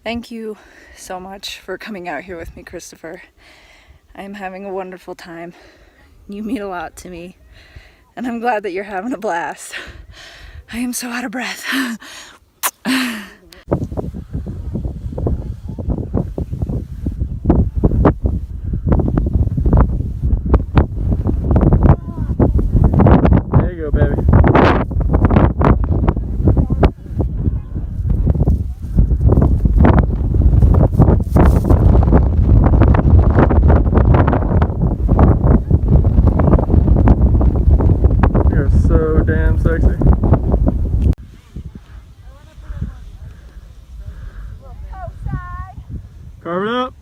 Thank you so much for coming out here with me, Christopher. I am having a wonderful time. You mean a lot to me, and I'm glad that you're having a blast. I am so out of breath. There you go, baby. You're so damn sexy. Carve it up.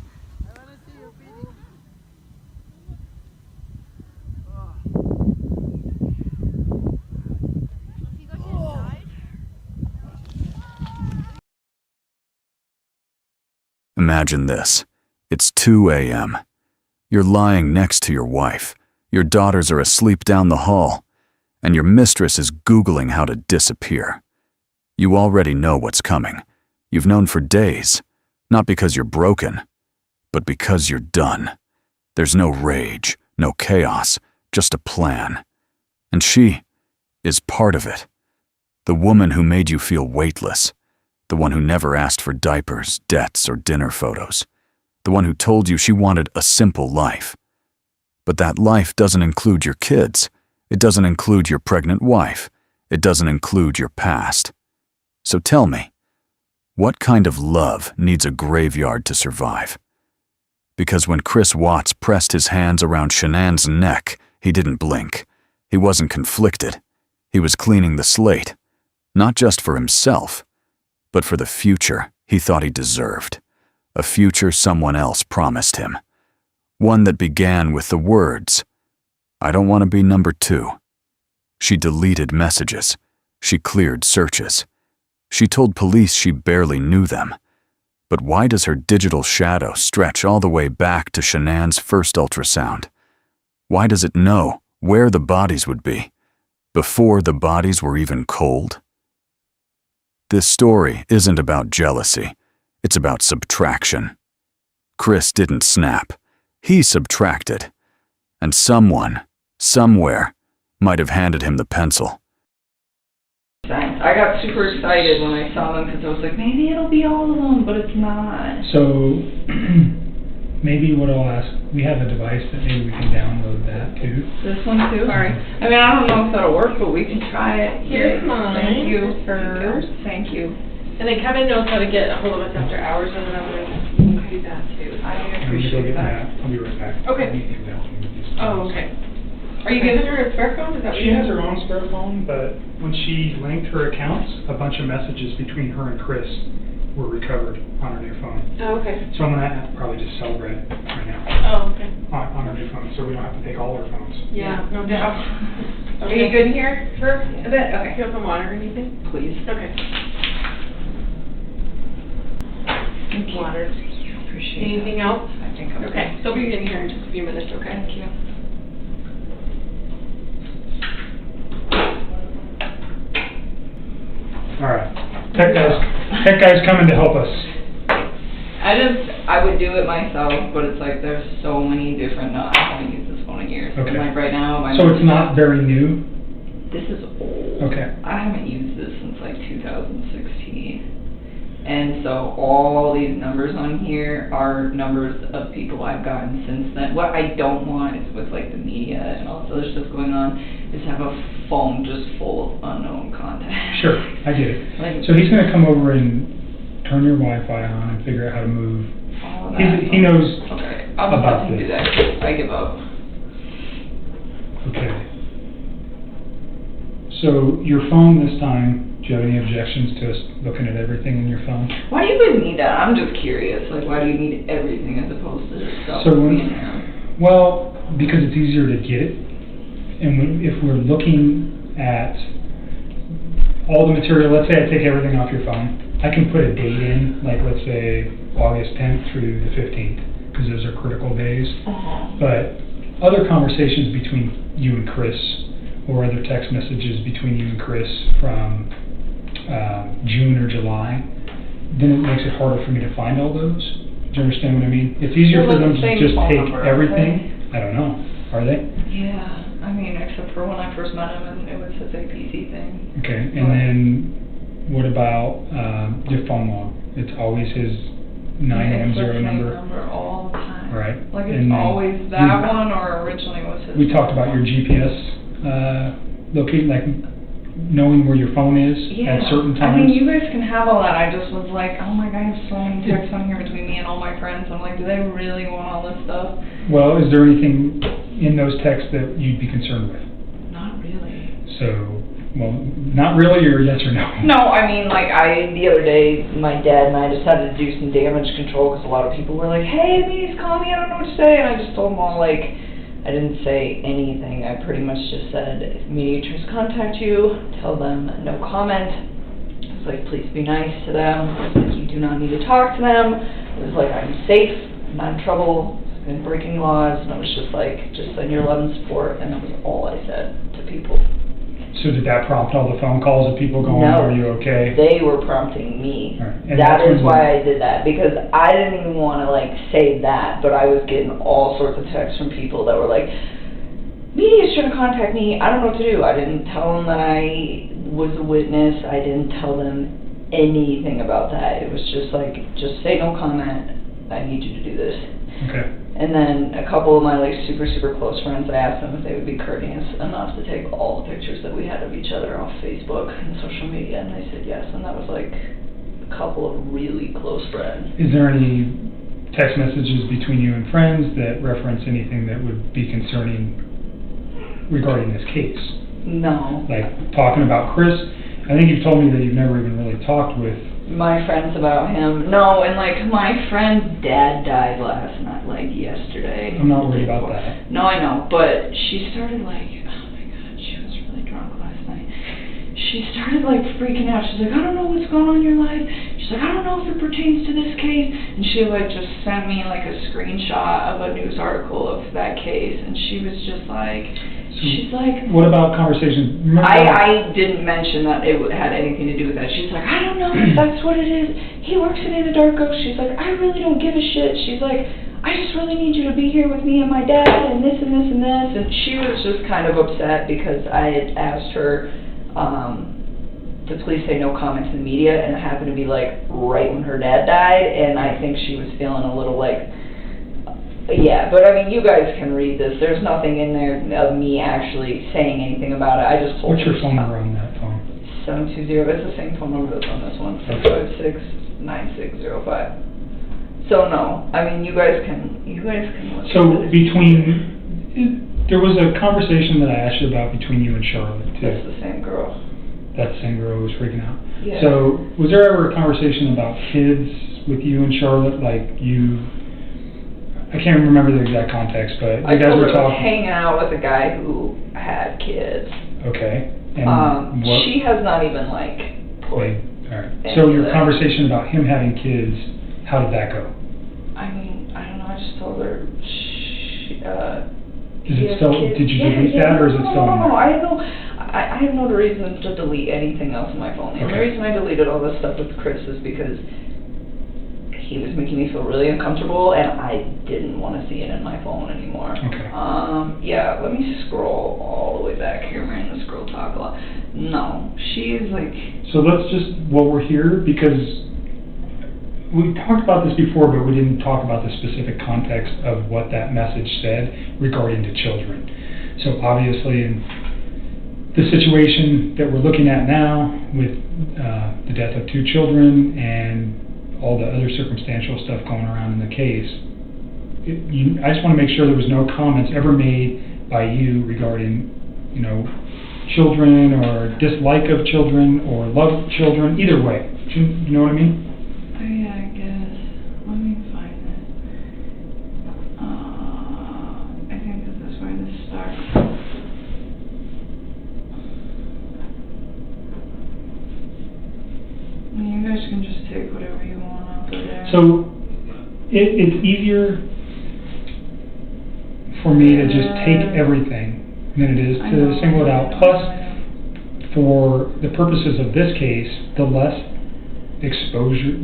Imagine this. It's 2 a.m. You're lying next to your wife. Your daughters are asleep down the hall, and your mistress is Googling how to disappear. You already know what's coming. You've known for days, not because you're broken, but because you're done. There's no rage, no chaos, just a plan. And she is part of it. The woman who made you feel weightless. The one who never asked for diapers, debts, or dinner photos. The one who told you she wanted a simple life. But that life doesn't include your kids. It doesn't include your pregnant wife. It doesn't include your past. So tell me, what kind of love needs a graveyard to survive? Because when Chris Watts pressed his hands around Shanann's neck, he didn't blink. He wasn't conflicted. He was cleaning the slate, not just for himself, but for the future he thought he deserved, a future someone else promised him. One that began with the words, "I don't want to be number 2. She deleted messages. She cleared searches. She told police she barely knew them. But why does her digital shadow stretch all the way back to Shanann's first ultrasound? Why does it know where the bodies would be, before the bodies were even cold? This story isn't about jealousy. It's about subtraction. Chris didn't snap. He subtracted. And someone, somewhere, might have handed him the pencil. I got super excited when I saw them because I was like, maybe it'll be all of them, but it's not. So, maybe what I'll ask, we have a device that maybe we can download that too. This one too? Sorry. I mean, I don't know if that'll work, but we can try it. Here's mine. Thank you for, thank you. And then Kevin knows how to get a hold of us after hours, and then I'm going to do that too. I appreciate that. I'll be right back. Okay. Oh, okay. Are you giving her a spare phone? Is that what She you has her own spare phone, but when she linked her accounts, a bunch of messages between her and Chris were recovered on her new phone. Oh, okay. So I'm going to have to probably just cell Brett right now Oh, okay. on her new phone, so we don't have to take all her phones. Yeah, no doubt. Are you good here for a bit? Do Okay. you have some water or anything? Please. Okay. Thank you. Water. Appreciate it. Anything else? I think I'm Okay, so we'll be in here in just a few minutes, okay? Thank you. All right. Tech guy's coming to help us. I would do it myself, but it's like there's so many different, no, I haven't used this phone in years. Okay. Like right now, So it's not very new? This is old. Okay. I haven't used this since like 2016. And so all these numbers on here are numbers of people I've gotten since then. What I don't want is with like the media and all this other stuff going on, is have a phone just full of unknown contacts. Sure, I get it. Like, So he's going to come over and turn your Wi-Fi on and figure out how to move. all of that. He knows Okay, I'll just about let him do this. that. I give up. Okay. So your phone this time, do you have any objections to us looking at everything in your phone? Why do you even need that? I'm just curious. Like, why do you need everything as opposed to just stuff So being when, there? well, because it's easier to get it. And if we're looking at all the material, let's say I take everything off your phone, I can put a date in, like let's say August 10th through the 15th, because those are critical days. But other conversations between you and Chris, or other text messages between you and Chris from June or July, then it makes it harder for me to find all those. Do you understand what I mean? It's easier They're for them the to same just phone take number, everything. I don't know. Are they? Yeah, I mean, except for when I first met him and it was his APC thing. Okay, and then what about your phone log? It's always his 910 It's the same number? number all the time. Right. Like, And it's then always that one, or originally was his. We talked about your GPS locating, like knowing where your phone is at certain times. I mean, you guys can have all that. I just was like, oh my god, I have so many texts on here between me and all my friends. I'm like, do they really want all this stuff? Well, is there anything in those texts that you'd be concerned with? Not really. So, well, not really, or yes or no? No, I mean, like, the other day, my dad and I decided to do some damage control because a lot of people were like, hey, please call me, I don't know what to say. And I just told them all, like, I didn't say anything. I pretty much just said, if mediators contact you, tell them no comment. I was like, please be nice to them. I was like, you do not need to talk to them. It was like, I'm safe, I'm not in trouble, I've been breaking laws. And I was just like, just send your love and support. And that was all I said to people. So did that prompt all the phone calls of people going, No. are you okay? They were prompting me. Right. And That that's is when why I did that, because I didn't even want to, like, say that, but I was getting all sorts of texts from people that were like, media's trying to contact me, I don't know what to do. I didn't tell them that I was a witness, I didn't tell them anything about that. It was just like, just say no comment, I need you to do this. Okay. And then a couple of my, like, super, super close friends, I asked them if they would be courteous enough to take all the pictures that we had of each other off Facebook and social media, and they said yes, and that was, like, a couple of really close friends. Is there any text messages between you and friends that reference anything that would be concerning regarding this case? No. Like talking about Chris? I think you've told me that you've never even really talked with My friends about him. No, and, like, my friend's dad died last night, like, yesterday. I'm not worried about that. No, I know, but she started, like, oh my god, she was really drunk last night. She started, like, freaking out. She's like, I don't know what's going on in your life. She's like, I don't know if it pertains to this case. And she, like, just sent me, like, a screenshot of a news article of that case, and she was just like, she's like, what about conversations? Remember I didn't mention that it had anything to do with that. She's like, I don't know if that's what it is. He works in Anadarko. She's like, I really don't give a shit. She's like, I just really need you to be here with me and my dad and this and this and this. And she was just kind of upset because I had asked her to please say no comments in the media, and it happened to be, like, right when her dad died, and I think she was feeling a little, like, yeah, but I mean, you guys can read this. There's nothing in there of me actually saying anything about it. I just told What's your phone number on that phone? 720. It's the same phone number that's on this one. 656-9605. So no, I mean, you guys can look So at it. there was a conversation that I asked you about between you and Charlotte too. That's the same girl. That same girl who was freaking out. Yeah. So was there ever a conversation about kids with you and Charlotte? Like you, I can't remember the exact context, but you guys were talking. Hanging out with a guy who had kids. Okay. And what? She has not even, like, Wait. All right. So your conversation about him having kids, how did that go? I mean, I don't know. I just told her. Is it still? Did you delete that, or is it still? No. I have no reason to delete anything else on my phone. The only reason I deleted all this stuff with Chris is because he was making me feel really uncomfortable, and I didn't want to see it in my phone anymore. Okay. Yeah, let me scroll all the way back here. I'm going to scroll talk a lot. No, she is like... So let's just, while we're here, because we talked about this before, but we didn't talk about the specific context of what that message said regarding to children. So obviously, in the situation that we're looking at now with the death of 2 children and all the other circumstantial stuff going around in the case, I just want to make sure there was no comments ever made by you regarding, children or dislike of children or love of children, either way. You know what I mean? Oh yeah, I guess. Let me find it. I think this is where this starts. I mean, you guys can just take whatever you want off of there. So it's easier for me to just take everything than it is to single it out. Plus, for the purposes of this case, the less exposure,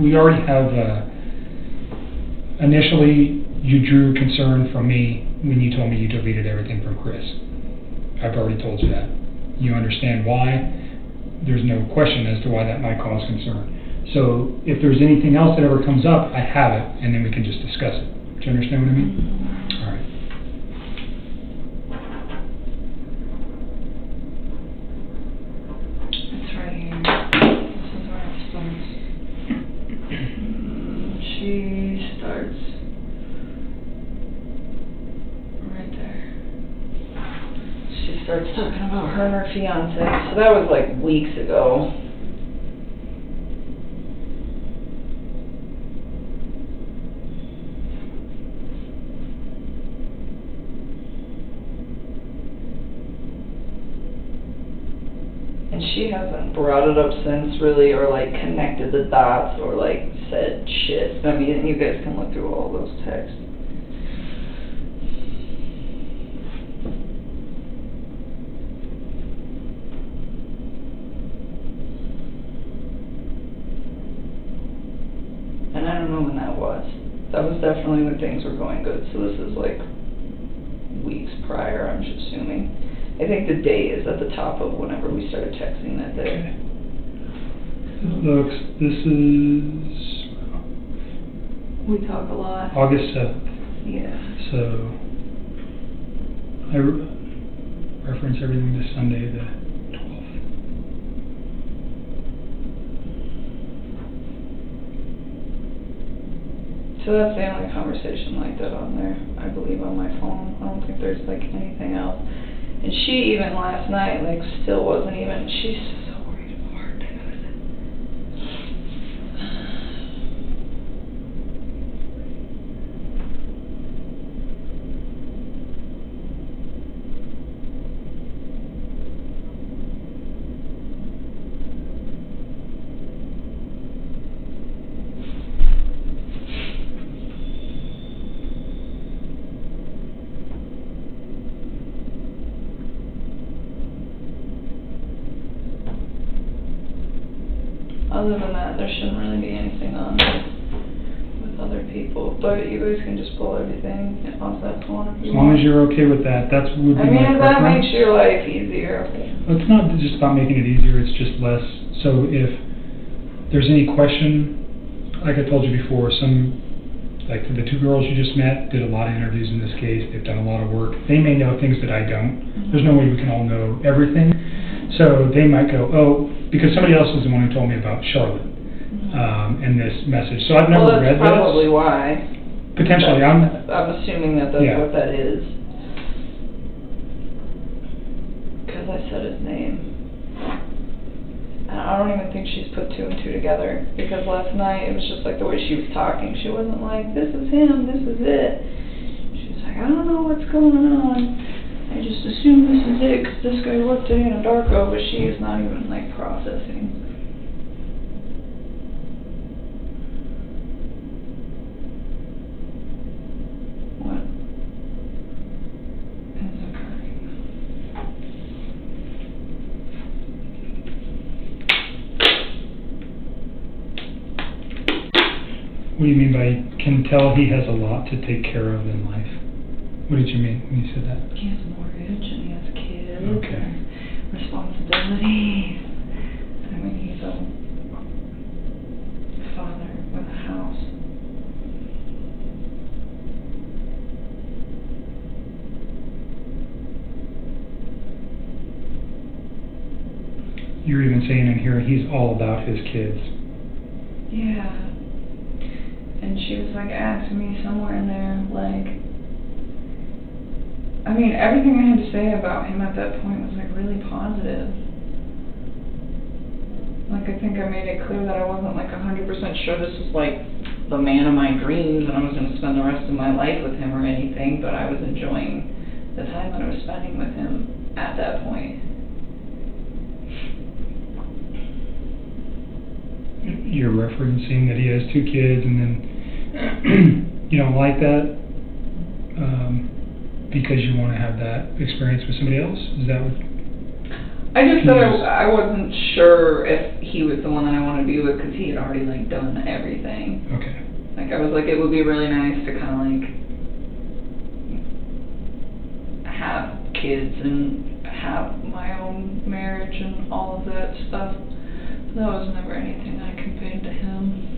we already have, initially you drew concern from me when you told me you deleted everything from Chris. I've already told you that. You understand why. There's no question as to why that might cause concern. So if there's anything else that ever comes up, I have it, and then we can just discuss it. Do you understand what I mean? All right. It's right here. This is where it starts. She starts right there. She starts talking about her and her fiance. So that was like weeks ago. And she hasn't brought it up since, really, or like connected the dots, or like said shit. I mean, you guys can look through all those texts. And I don't know when that was. That was definitely when things were going good. So this is like weeks prior, I'm just assuming. I think the date is at the top of whenever we started texting that day. Looks, this is We talk a lot. August 7th. Yeah. So I reference everything to Sunday the 12th. So that's the only conversation like that on there, I believe, on my phone. I don't think there's like anything else. And she even last night, like, still wasn't even, she's so worried about her, dude. Other than that, there shouldn't really be anything on with other people. But you guys can just pull everything off that phone if you As long want. as you're okay with that, that's would be I mean, my if that preference. makes your life easier. Well, it's not just about making it easier, it's just less. So if there's any question, like I told you before, like the two girls you just met did a lot of interviews in this case. They've done a lot of work. They may know things that I don't. There's no way we can all know everything. So they might go, oh, because somebody else is the one who told me about Charlotte and this message. So I've never read that's this. probably why. Potentially, I'm assuming that that's Yeah. what that is. Because I said his name. And I don't even think she's put two and two together. Because last night, it was just like the way she was talking. She wasn't like, this is him, this is it. She was like, I don't know what's going on. I just assume this is it because this guy worked at Anadarko, but she is not even like processing. What is occurring? What do you mean by can tell he has a lot to take care of in life? What did you mean when you said that? He has a mortgage and he has kids Okay. and responsibilities. I mean, he's a father with a house. You're even saying in here he's all about his kids. Yeah. And she was like asking me somewhere in there, like, I mean, everything I had to say about him at that point was like really positive. Like, I think I made it clear that I wasn't like 100% sure this was like the man of my dreams and I was going to spend the rest of my life with him or anything, but I was enjoying the time that I was spending with him at that point. You're referencing that he has two kids and then you don't like that because you want to have that experience with somebody else? Is that what? I just said I wasn't sure if he was the one that I wanted to be with because he had already like done everything. Okay. Like I was like, it would be really nice to kind of like have kids and have my own marriage and all of that stuff. But that was never anything I conveyed to him.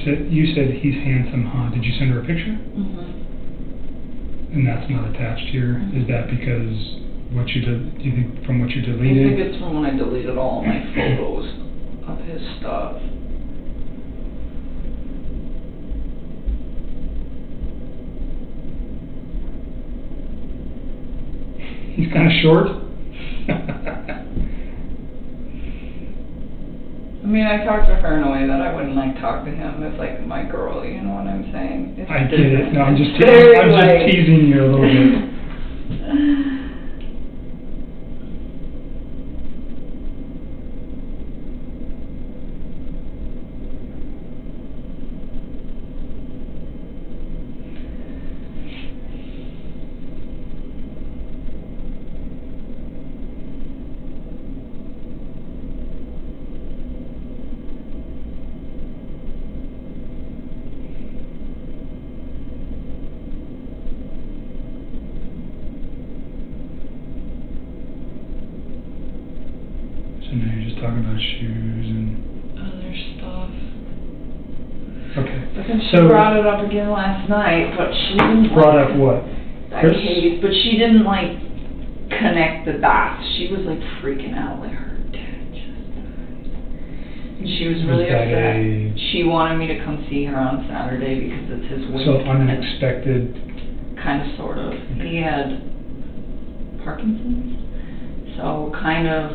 So you said he's handsome, huh? Did you send her a picture? Mm-hmm. And that's not attached here. Mm-hmm. Is that because do you think from what you I deleted? think it's from when I deleted all my photos of his stuff. He's kind of short. I mean, I talk to her in a way that I wouldn't like talk to him as like my girl, you know what I'm saying? It's I get it. No, I'm just very, teasing you a little bit. So now you're just talking about shoes and other stuff. okay. But then she So brought it up again last night, but she didn't brought like, up what? that Chris? case, but she didn't like connect the dots. She was like freaking out, like her dad just died. And she was really Was that upset. She wanted me to come see her on Saturday because it's his week. So unexpected. Kind of, sort of. He had Parkinson's, so kind of,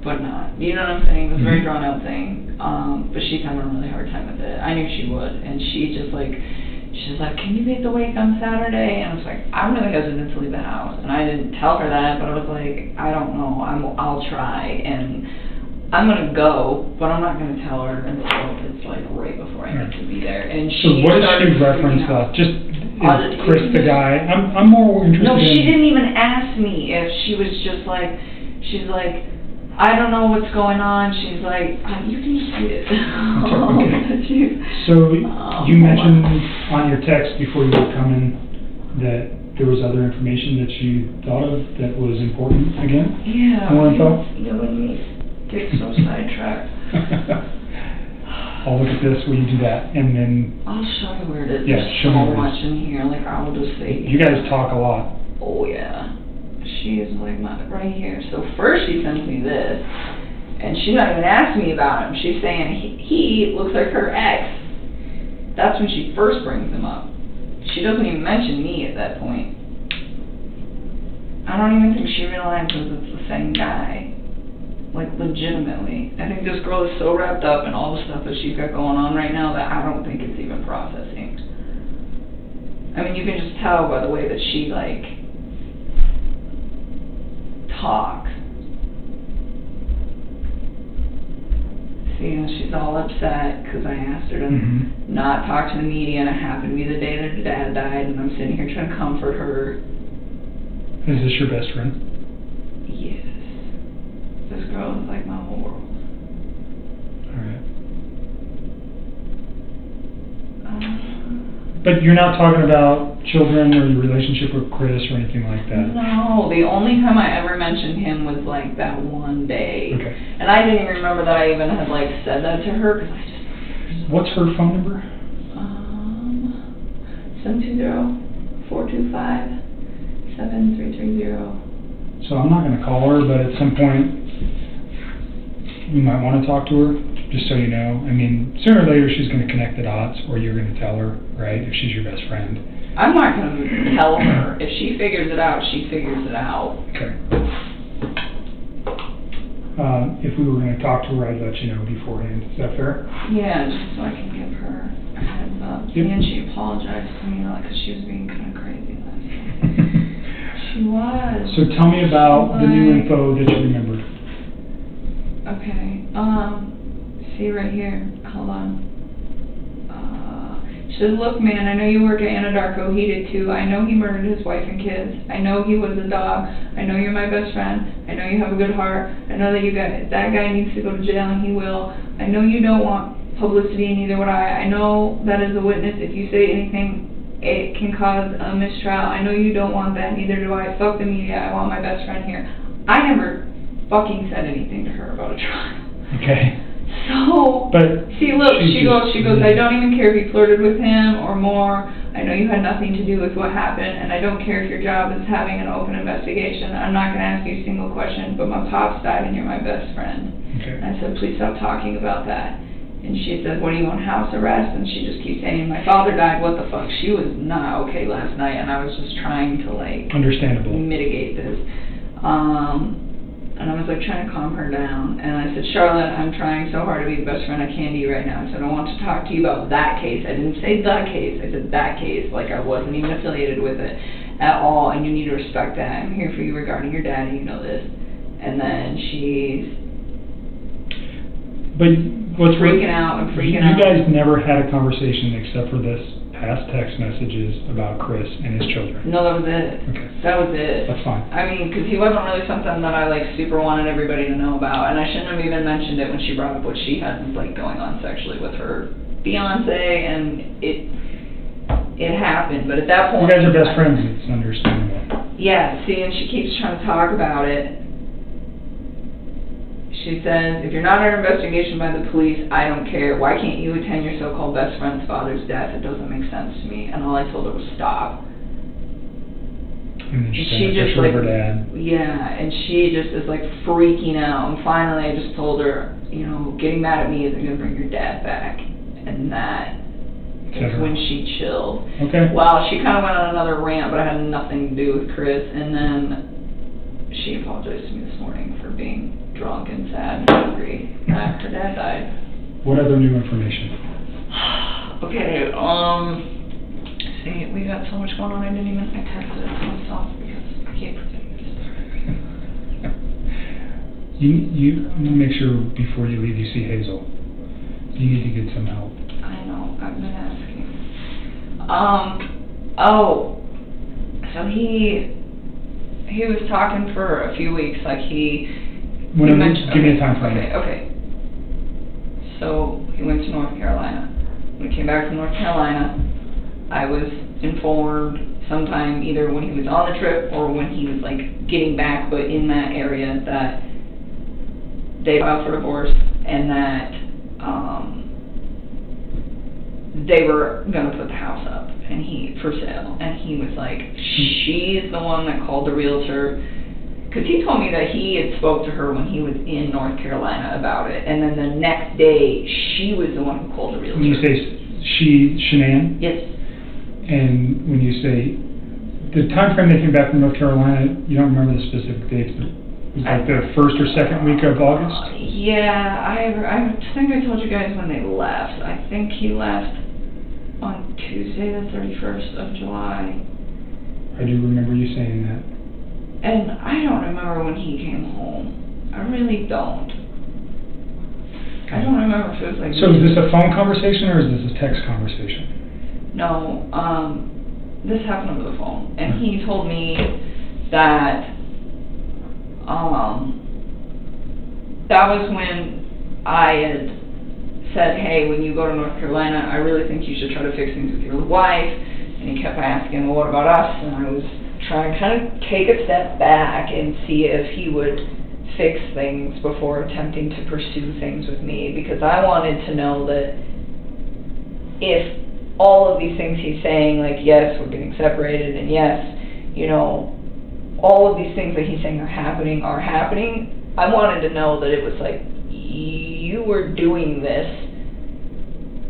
but not. You know what I'm saying? It was a very drawn out thing. But she's having a really hard time with it. I knew she would, and she's like, can you make the wake on Saturday? And I was like, I'm really hesitant to leave the house, and I didn't tell her that, but I was like, I don't know. I'll try, and I'm gonna go, but I'm not gonna tell her until it's like right before I need to be there. And So what did she reference that? Just is Chris the guy? I'm more interested. No, she didn't even ask me if she was just like, she's like, I don't know what's going on. She's like, you can just read it. Okay. So you mentioned on your text before you were coming that there was other information that you thought of that was important again? Yeah. More info? You and me get so sidetracked. I'll look at this, will you do that? And then I'll show you where it is. Yeah, There's show me so where it much in here. Like, I will just say. you guys talk a lot. Oh, yeah. She is like right here. So first she sends me this, and she's not even asking me about him. She's saying he looks like her ex. That's when she first brings him up. She doesn't even mention me at that point. I don't even think she realizes it's the same guy. Like, legitimately. I think this girl is so wrapped up in all the stuff that she's got going on right now that I don't think it's even processing. I mean, you can just tell by the way that she, like, talks. See, and she's all upset because I asked her to not talk to the media, and it happened to be the day that her dad died, and I'm sitting here trying to comfort her. Is this your best friend? Yes. This girl is like my whole world. Alright. But you're not talking about children or your relationship with Chris or anything like that? No, the only time I ever mentioned him was like that one day. Okay. And I didn't even remember that I even had like said that to her because I just thought you were so... What's her phone number? 720-425-7330. So I'm not going to call her, but at some point you might want to talk to her, just so you know. I mean, sooner or later she's going to connect the dots, or you're going to tell her, right, if she's your best friend. I'm not going to tell her. If she figures it out, she figures it out. Okay. If we were going to talk to her, I'd let you know beforehand. Is that fair? Yeah, just so I can give her a heads up. Yep. And she apologized to me, because she was being kind of crazy last night. She was. So tell me about the new info that you remembered. See right here, hold on. She says, look man, I know you work at Anadarko, he did too. I know he murdered his wife and kids. I know he was a dog. I know you're my best friend. I know you have a good heart. I know that that guy needs to go to jail and he will. I know you don't want publicity and neither would I. I know that as a witness, if you say anything, it can cause a mistrial. I know you don't want that, neither do I. Fuck the media, I want my best friend here. I never fucking said anything to her about a trial. Okay. So, But see, look, she goes, I don't even care if you flirted with him or more. I know you had nothing to do with what happened, and I don't care if your job is having an open investigation. I'm not going to ask you a single question, but my pops died and you're my best friend. Okay. And I said, please stop talking about that. And she said, what, are you on house arrest? And she just keeps saying, my father died, what the fuck? She was not okay last night, and I was just trying to, like, Understandable. mitigate this. And I was like trying to calm her down, and I said, Charlotte, I'm trying so hard to be the best friend I can to you right now, so I don't want to talk to you about that case. I didn't say the case, I said that case, like I wasn't even affiliated with it at all, and you need to respect that. I'm here for you regarding your dad, and you know this. And then she's freaking out and freaking out. You guys never had a conversation except for this past text messages about Chris and his children. No, that was it. Okay. That was it. That's fine. I mean, because he wasn't really something that I, like, super wanted everybody to know about, and I shouldn't have even mentioned it when she brought up what she had, like, going on sexually with her fiancé, and it happened, but at that point... You guys are best friends, it's understandable. Yeah, see, and she keeps trying to talk about it. She says, if you're not under investigation by the police, I don't care. Why can't you attend your so-called best friend's father's death? It doesn't make sense to me. And all I told her was stop. And then She just like, like, her dad. yeah, and she just is like freaking out. And finally I just told her, you know, getting mad at me isn't going to bring your dad back. And that is when she chilled. Okay. Well, she kind of went on another rant, but it had nothing to do with Chris. And then she apologized to me this morning for being drunk and sad and angry that her dad died. What other new information? Okay, see, we got so much going on, I texted it to myself because I can't predict this. You make sure before you leave you see Hazel. You need to get some help. I know, I've been asking. So he was talking for a few weeks, like Give me a time frame. Okay. So he went to North Carolina. When he came back from North Carolina, I was informed sometime either when he was on the trip or when he was like getting back, but in that area, that they filed for divorce and that they were gonna put the house up and for sale. And he was like, she's the one that called the realtor. Because he told me that he had spoke to her when he was in North Carolina about it, and then the next day, she was the one who called the realtor. When you say she, Shanann? Yes. And when you say, the time frame they came back from North Carolina, you don't remember the specific dates, but it was like the first or second week of August? Yeah, I think I told you guys when they left. I think he left on Tuesday the 31st of July. I do remember you saying that. And I don't remember when he came home. I really don't. I don't remember if it was like... So is this a phone conversation or is this a text conversation? No, this happened over the phone. And he told me that that was when I had said, hey, when you go to North Carolina, I really think you should try to fix things with your wife. And he kept asking, well, what about us? And I was trying to kind of take a step back and see if he would fix things before attempting to pursue things with me, because I wanted to know that if all of these things he's saying, like, yes, we're getting separated, and yes, you know, all of these things that he's saying are happening, I wanted to know that it was like, you were doing this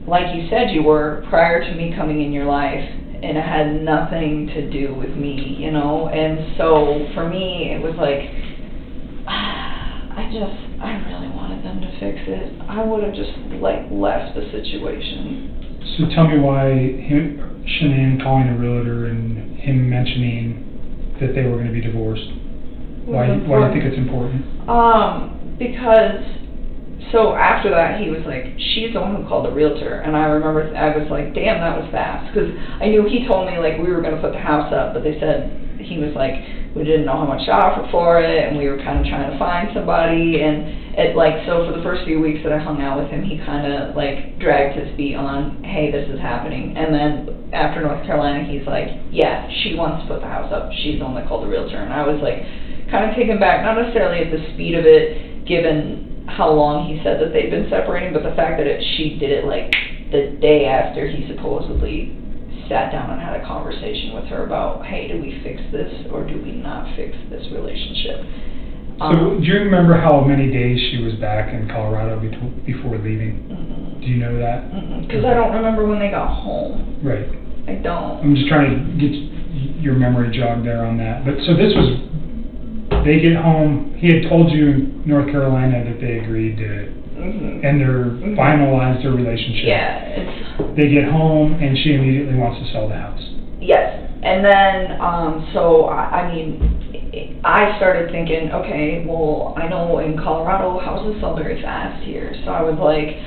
like you said you were prior to me coming in your life, and it had nothing to do with me, you know. And so for me it was like, I really wanted them to fix it. I would have just like left the situation. So tell me why Shanann calling a realtor and him mentioning that they were going to be divorced. Why do you think it's important? Because so after that, he was like, she's the one who called the realtor. And I remember, I was like, damn, that was fast. Because I knew he told me, like, we were going to put the house up, but they said, he was like, we didn't know how much to offer for it, and we were kind of trying to find somebody. And it, like, so for the first few weeks that I hung out with him, he kind of, like, dragged his feet on, hey, this is happening. And then after North Carolina, he's like, yeah, she wants to put the house up. She's the one that called the realtor. And I was, like, kind of taken back, not necessarily at the speed of it, given how long he said that they'd been separating, but the fact that she did it like the day after he supposedly sat down and had a conversation with her about, hey, do we fix this or do we not fix this relationship? So do you remember how many days she was back in Colorado before leaving? Do you know that? Because I don't remember when they got home. Right. I don't. I'm just trying to get your memory jogged there on that. But so this was, they get home, he had told you in North Carolina that they agreed to it, and they're finalized their relationship. Yeah. They get home, and she immediately wants to sell the house. Yes. And then, so, I mean, I started thinking, okay, well, I know in Colorado, houses sell very fast here. So I was like,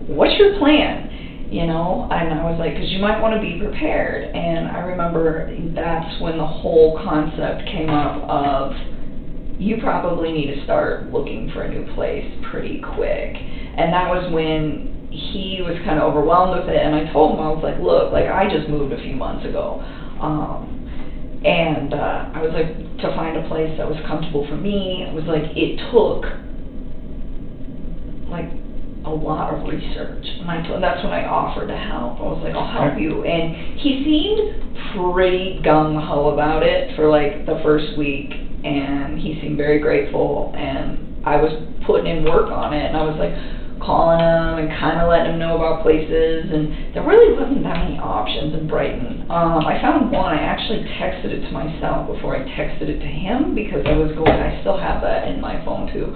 what's your plan? You know, and I was like, because you might want to be prepared. And I remember that's when the whole concept came up of, you probably need to start looking for a new place pretty quick. And that was when he was kind of overwhelmed with it, and I told him, I was like, look, like, I just moved a few months ago, and I was like, to find a place that was comfortable for me, it was like, it took, like, a lot of research, and that's when I offered to help. I was like, I'll help you, and he seemed pretty gung-ho about it for, like, the first week, and he seemed very grateful, and I was putting in work on it, and I was like calling him and kind of letting him know about places, and there really wasn't that many options in Brighton. I found one. I actually texted it to myself before I texted it to him, because I still have that in my phone too,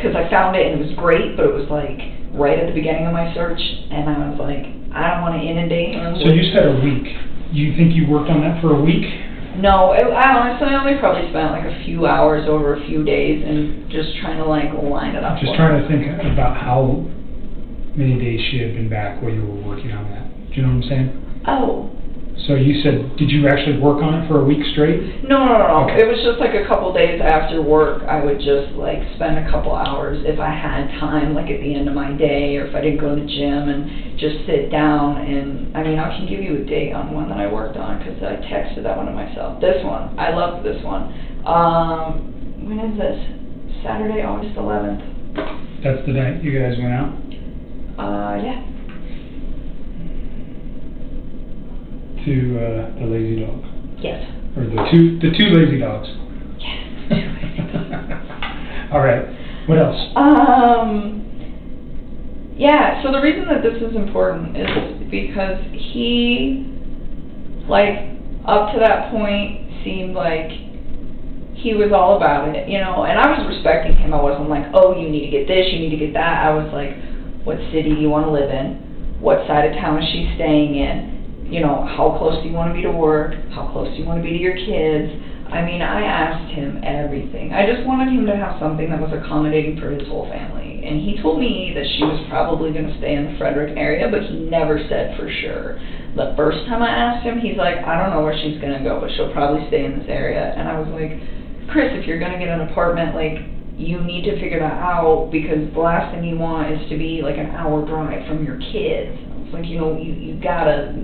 because I found it and it was great, but it was like right at the beginning of my search, and I was like, I don't want to inundate him. So you said a week. You think you worked on that for a week? No, I honestly only probably spent like a few hours over a few days and just trying to like line it up. Just trying to think about how many days she had been back while you were working on that. Do you know what I'm saying? Oh. So you said, did you actually work on it for a week straight? No. Okay. It was just like a couple days after work. I would just like spend a couple hours if I had time, like at the end of my day, or if I didn't go to the gym, and just sit down. And I mean, I can give you a date on one that I worked on, because I texted that one to myself. This one, I loved this one. When is this? Saturday, August 11th. That's the night you guys went out? Yeah. To the lazy dog. Yes. Or the two lazy dogs. Yes. All right. What else? Yeah, so the reason that this is important is because he, like, up to that point, seemed like he was all about it, you know, and I was respecting him. I wasn't like, oh, you need to get this, you need to get that. I was like, what city do you want to live in? What side of town is she staying in? You know, how close do you want to be to work? How close do you want to be to your kids? I mean, I asked him everything. I just wanted him to have something that was accommodating for his whole family. And he told me that she was probably going to stay in the Frederick area, but he never said for sure. The first time I asked him, he's like, I don't know where she's going to go, but she'll probably stay in this area. And I was like, Chris, if you're going to get an apartment, like, you need to figure that out, because the last thing you want is to be like an hour drive from your kids. It's like, you know, you gotta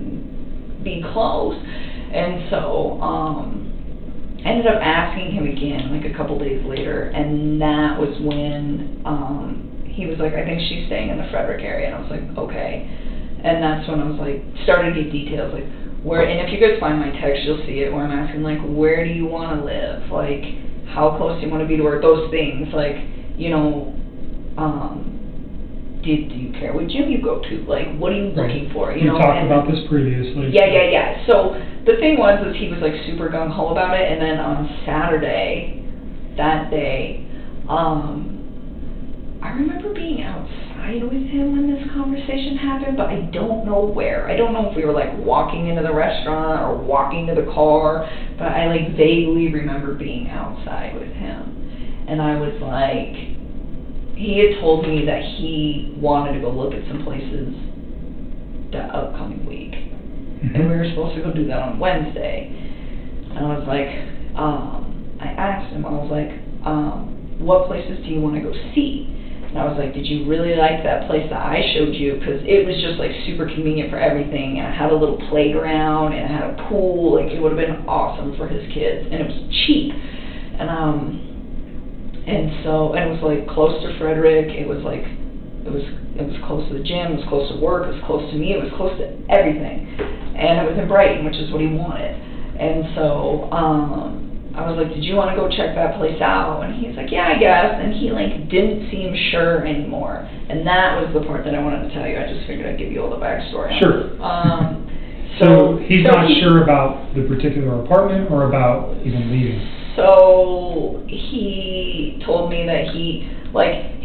be close. And so I ended up asking him again like a couple days later, and that was when he was like, I think she's staying in the Frederick area. And I was like, okay. And that's when I was like, started to get details, like where, and if you guys find my text, you'll see it, where I'm asking like, where do you want to live, like how close do you want to be to work, those things, like, you know, do you care what gym you go to? Like, what are you looking for? You know, we talked about this previously. Yeah. So the thing was he was like super gung-ho about it, and then on Saturday, that day, I remember being outside with him when this conversation happened, but I don't know where. I don't know if we were like walking into the restaurant or walking to the car, but I like vaguely remember being outside with him. And I was like, he had told me that he wanted to go look at some places that upcoming week. And we were supposed to go do that on Wednesday. And I was like, I asked him, I was like, what places do you want to go see? And I was like, did you really like that place that I showed you? Because it was just like super convenient for everything. And it had a little playground and it had a pool. Like it would have been awesome for his kids. And it was cheap. And so it was like close to Frederick. It was like, it was close to the gym. It was close to work. It was close to me. It was close to everything. And it was in Brighton, which is what he wanted. And so, I was like, did you want to go check that place out? And he's like, yeah, I guess. And he like didn't seem sure anymore. And that was the part that I wanted to tell you. I just figured I'd give you all the backstory. Sure. So he's not sure about the particular apartment or about even leaving? So he told me that he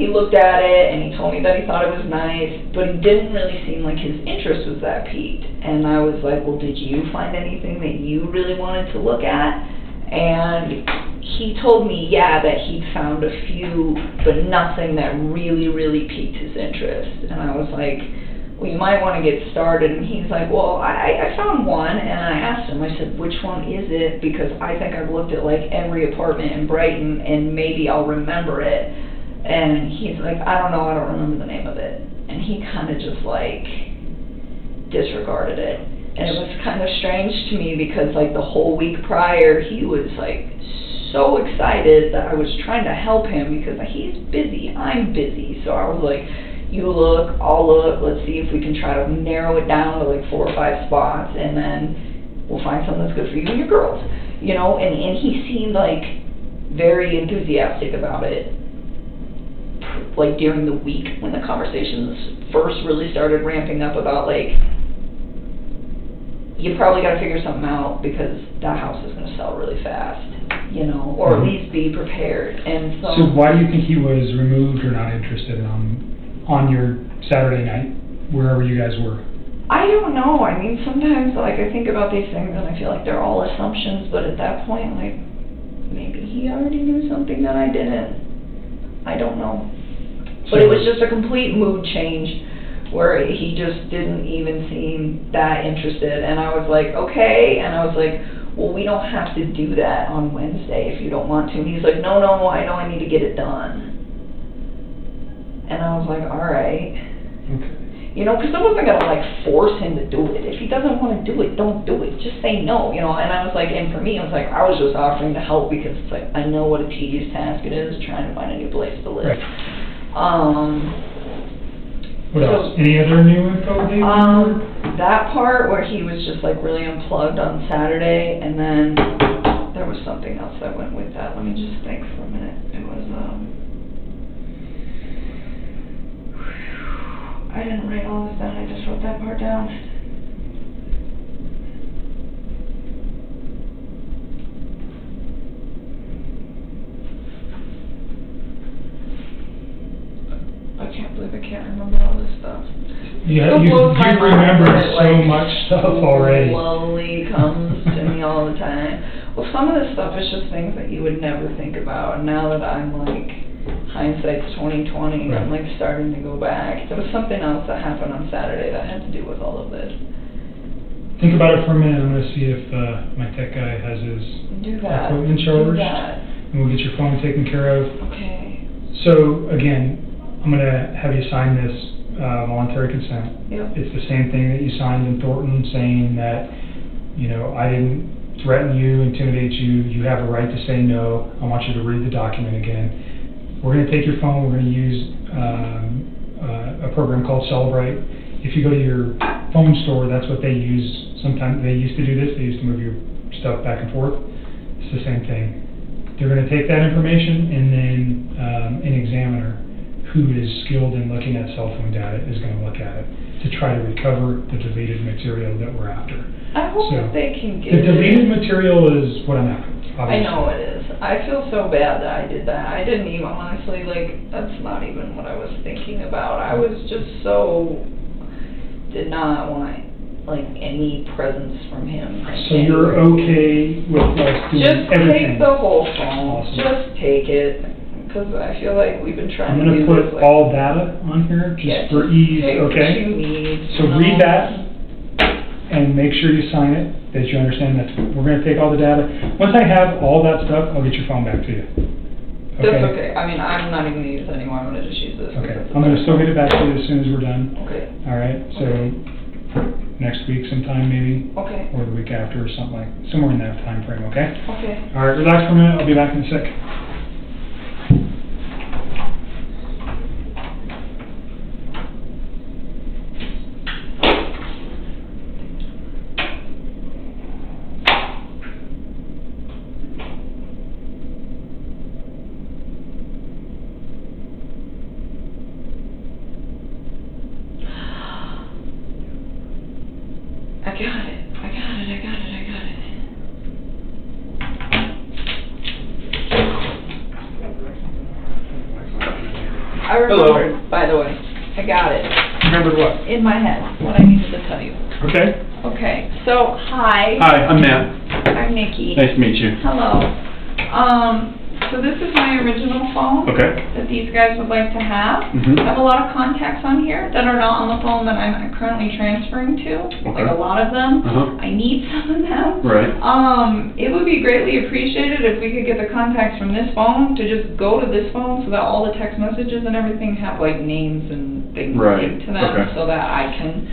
looked at it and he told me that he thought it was nice, but he didn't really seem like his interest was that piqued. And I was like, well, did you find anything that you really wanted to look at? And he told me, yeah, that he'd found a few, but nothing that really, really piqued his interest. And I was like, well, you might want to get started. And he's like, well, I found one. And I asked him, I said, which one is it? Because I think I've looked at like every apartment in Brighton and maybe I'll remember it. And he's like, I don't know, I don't remember the name of it. And he kind of just like disregarded it. And it was kind of strange to me because like the whole week prior, he was like so excited that I was trying to help him because he's busy, I'm busy. So I was like, you look, I'll look, let's see if we can try to narrow it down to like 4 or 5 spots and then we'll find something that's good for you and your girls. You know, and he seemed like very enthusiastic about it. Like during the week when the conversations first really started ramping up about like, you probably got to figure something out because that house is going to sell really fast, you know, or at least be prepared. And so why do you think he was removed or not interested on your Saturday night, wherever you guys were? I don't know. I mean, sometimes like I think about these things and I feel like they're all assumptions, but at that point, like maybe he already knew something that I didn't. I don't know. But it was just a complete mood change where he just didn't even seem that interested. And I was like, okay. And I was like, well, we don't have to do that on Wednesday if you don't want to. And he's like, no, I know I need to get it done. And I was like, all right. Okay. You know, because I wasn't going to like force him to do it. If he doesn't want to do it, don't do it. Just say no, you know. And I was like, and for me, I was like, I was just offering to help because it's like, I know what a tedious task it is trying to find a new place to live. Right. What else? Any other new info? That part where he was just like really unplugged on Saturday, and then there was something else that went with that. Let me just think for a minute. It was I didn't write all this down. I just wrote that part down. I can't believe I can't remember all this stuff. Yeah, you remember so much stuff already. Slowly comes to me all the time. Well, some of this stuff is just things that you would never think about. And now that I'm like, hindsight's 20/20, right. I'm like starting to go back. There was something else that happened on Saturday that had to do with all of this. Think about it for a minute. I'm going to see if my tech guy has his equipment charged. And we'll get your phone taken care of. Okay. So, again, I'm going to have you sign this voluntary consent. Yep. It's the same thing that you signed in Thornton saying that, you know, I didn't threaten you, intimidate you, you have a right to say no. I want you to read the document again. We're going to take your phone, we're going to use a program called Celebrate. If you go to your phone store, that's what they use. Sometimes they used to do this, they used to move your stuff back and forth. It's the same thing. They're going to take that information and then an examiner who is skilled in looking at cell phone data is going to look at it to try to recover the deleted material that we're after. I hope that they can get the deleted material is what I'm after, obviously. I know it is. I feel so bad that I did that. I didn't even, honestly, like, that's not even what I was thinking about. I was just so, did not want, like, any presence from him. So you're okay with us doing just everything? Just take the whole phone. Awesome. Just take it. because I feel like we've been I'm trying to gonna do put this, like, all data on here, yeah, just for ease, pick what okay? you need, So you read know. that, and make sure you sign it, that you understand that we're gonna take all the data. Once I have all that stuff, I'll get your phone back to you. That's okay, I mean, I'm not even gonna use it anymore, I'm gonna just use this. Okay, because it's I'm gonna still better. get it back to you as soon as we're done. Okay, All right, so next week sometime maybe, okay, or the week after or something like, somewhere in that time frame. Okay? okay. All right, relax for a minute, I'll be back in a sec. I got it, I got it, I got it, I got it. I remembered, by the way, I got it, Remember what? in my head, what I needed to tell you. Okay? Okay, so, hi. Hi, I'm Matt. I'm Nikki. Nice to meet you. Hello. So this is my original phone. Okay. That these guys would like to have. Mhm. I have a lot of contacts on here that are not on the phone that I'm currently transferring to. Okay. Like a lot of them. Uh-huh. I need some of them. Right. It would be greatly appreciated if we could get the contacts from this phone to just go to this phone so that all the text messages and everything have like names and things Right. linked to them, Okay. so that I can,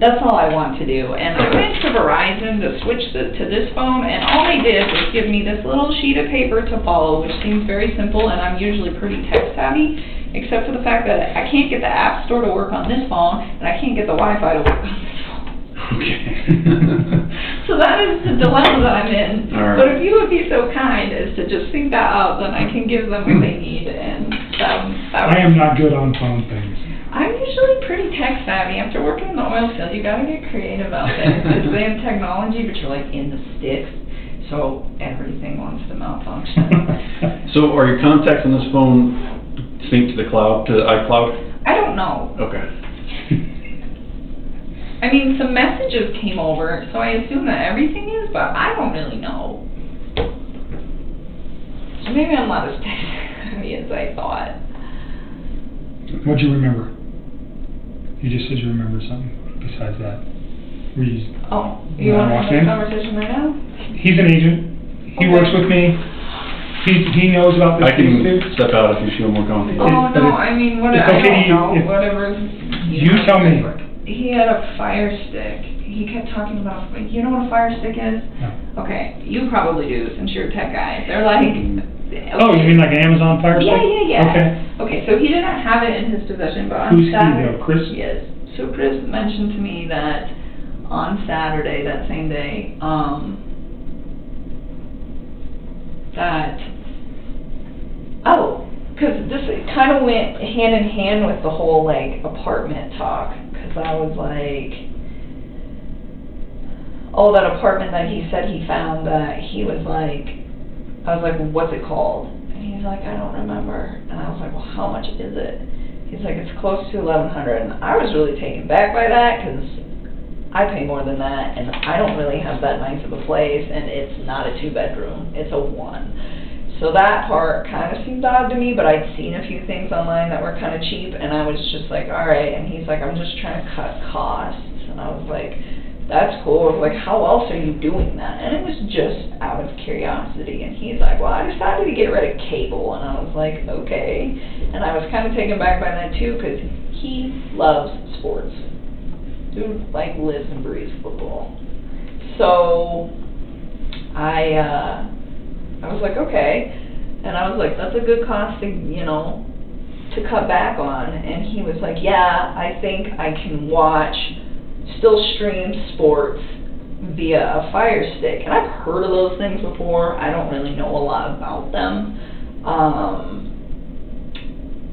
that's all I want to do. And I went to Verizon to switch to this phone, and all they did was give me this little sheet of paper to follow, which seems very simple, and I'm usually pretty tech savvy, except for the fact that I can't get the App Store to work on this phone, and I can't get the Wi-Fi to work on this phone. Okay. So that is the dilemma that I'm in. All right. But if you would be so kind as to just sync that up, then I can give them what they need, and that would... I am not good on phone things. I'm usually pretty tech savvy. After working in the oil field, you gotta get creative out there. Because they have technology, but you're like in the sticks, so everything wants to malfunction. So are your contacts on this phone synced to the cloud, to iCloud? I don't know. Okay. I mean, some messages came over, so I assume that everything is, but I don't really know. So maybe I'm not as tech savvy as I thought. What'd you remember? You just said you remembered something besides that. Were you, Oh, you Wanna want to walk have this in? conversation right now? he's an agent. He Okay. works with me. He knows about this I can too. step out if you feel more comfortable. Oh, but no, it's- I mean, it's I okay don't know, if- whatever's... You tell me. He had a fire stick. He kept talking about, you know what a fire stick is? No. Okay, you probably do, since you're a tech guy. They're like... Oh, you mean like an Amazon Fire Stick? Yeah. Okay. Okay, so he didn't have it in his possession, but on Who's he Saturday... though, Chris? Yes. So Chris mentioned to me that on Saturday, that same day, that... Oh, because this kind of went hand in hand with the whole, like, apartment talk. Because I was like... Oh, that apartment that he said he found, that he was like... I was like, well, what's it called? And he's like, I don't remember. And I was like, well, how much is it? He's like, it's close to $1,100. And I was really taken back by that, because I pay more than that, and I don't really have that nice of a place, and it's not a 2-bedroom, it's a 1. So that part kind of seemed odd to me, but I'd seen a few things online that were kind of cheap, and I was just like, all right. And he's like, I'm just trying to cut costs. And I was like, that's cool. I was like, how else are you doing that? And it was just out of curiosity. And he's like, well, I decided to get rid of cable. And I was like, okay. And I was kind of taken back by that too, because he loves sports. Dude, like, lives and breathes football. So I was like, okay. And I was like, that's a good cost to, you know, to cut back on. And he was like, yeah, I think I can still stream sports via a Fire Stick. And I've heard of those things before. I don't really know a lot about them.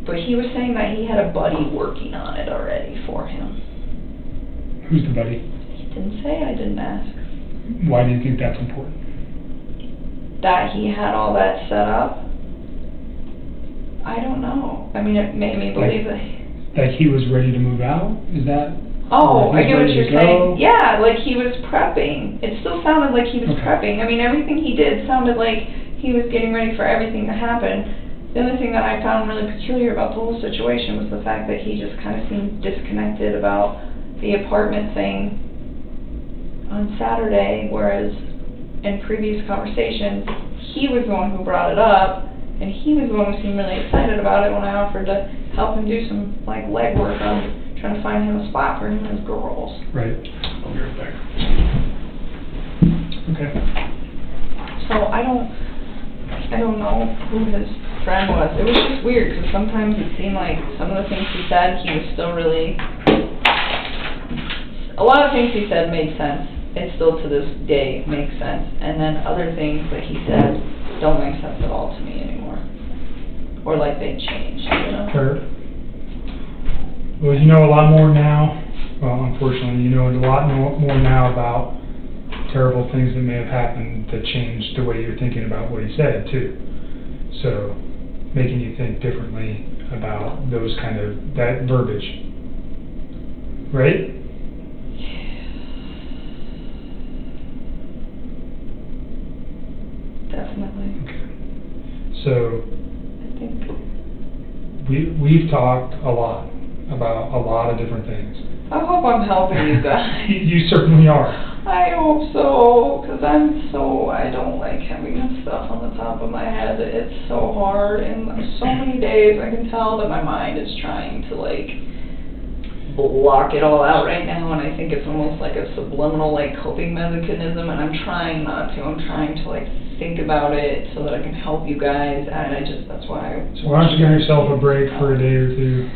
But he was saying that he had a buddy working on it already for him. Who's the buddy? He didn't say, I didn't ask. Why do you think that's important? That he had all that set up? I don't know. I mean, it made me believe that... Like he was ready to move out? Is that? Oh, or I he's get what ready to you're go? saying. Yeah, like he was prepping. It still sounded like he was Okay. prepping. I mean, everything he did sounded like he was getting ready for everything to happen. The other thing that I found really peculiar about the whole situation was the fact that he just kind of seemed disconnected about the apartment thing on Saturday, whereas in previous conversations, he was the one who brought it up, and he was the one who seemed really excited about it when I offered to help him do some, like, legwork on trying to find him a spot for him and his girls. Right. I'll be right back. Okay. So I don't know who his friend was. It was just weird, because sometimes it seemed like some of the things he said, he was still really... A lot of things he said made sense. It still to this day makes sense. And then other things that he said don't make sense at all to me anymore. Or like they changed, you know? Sure. Well, you know a lot more now. Well, unfortunately, you know a lot more now about terrible things that may have happened that changed the way you're thinking about what he said, too. So, making you think differently about those kind of, that verbiage. Right? Definitely. Okay. So, I think... we've talked a lot about a lot of different things. I hope I'm helping you guys. You certainly are. I hope so, because I don't like having this stuff on the top of my head. It's so hard, and so many days I can tell that my mind is trying to, like, block it all out right now, and I think it's almost like a subliminal, like, coping mechanism, and I'm trying not to. I'm trying to, like, think about it so that I can help you guys, and that's why So why don't you give yourself a break for a day or two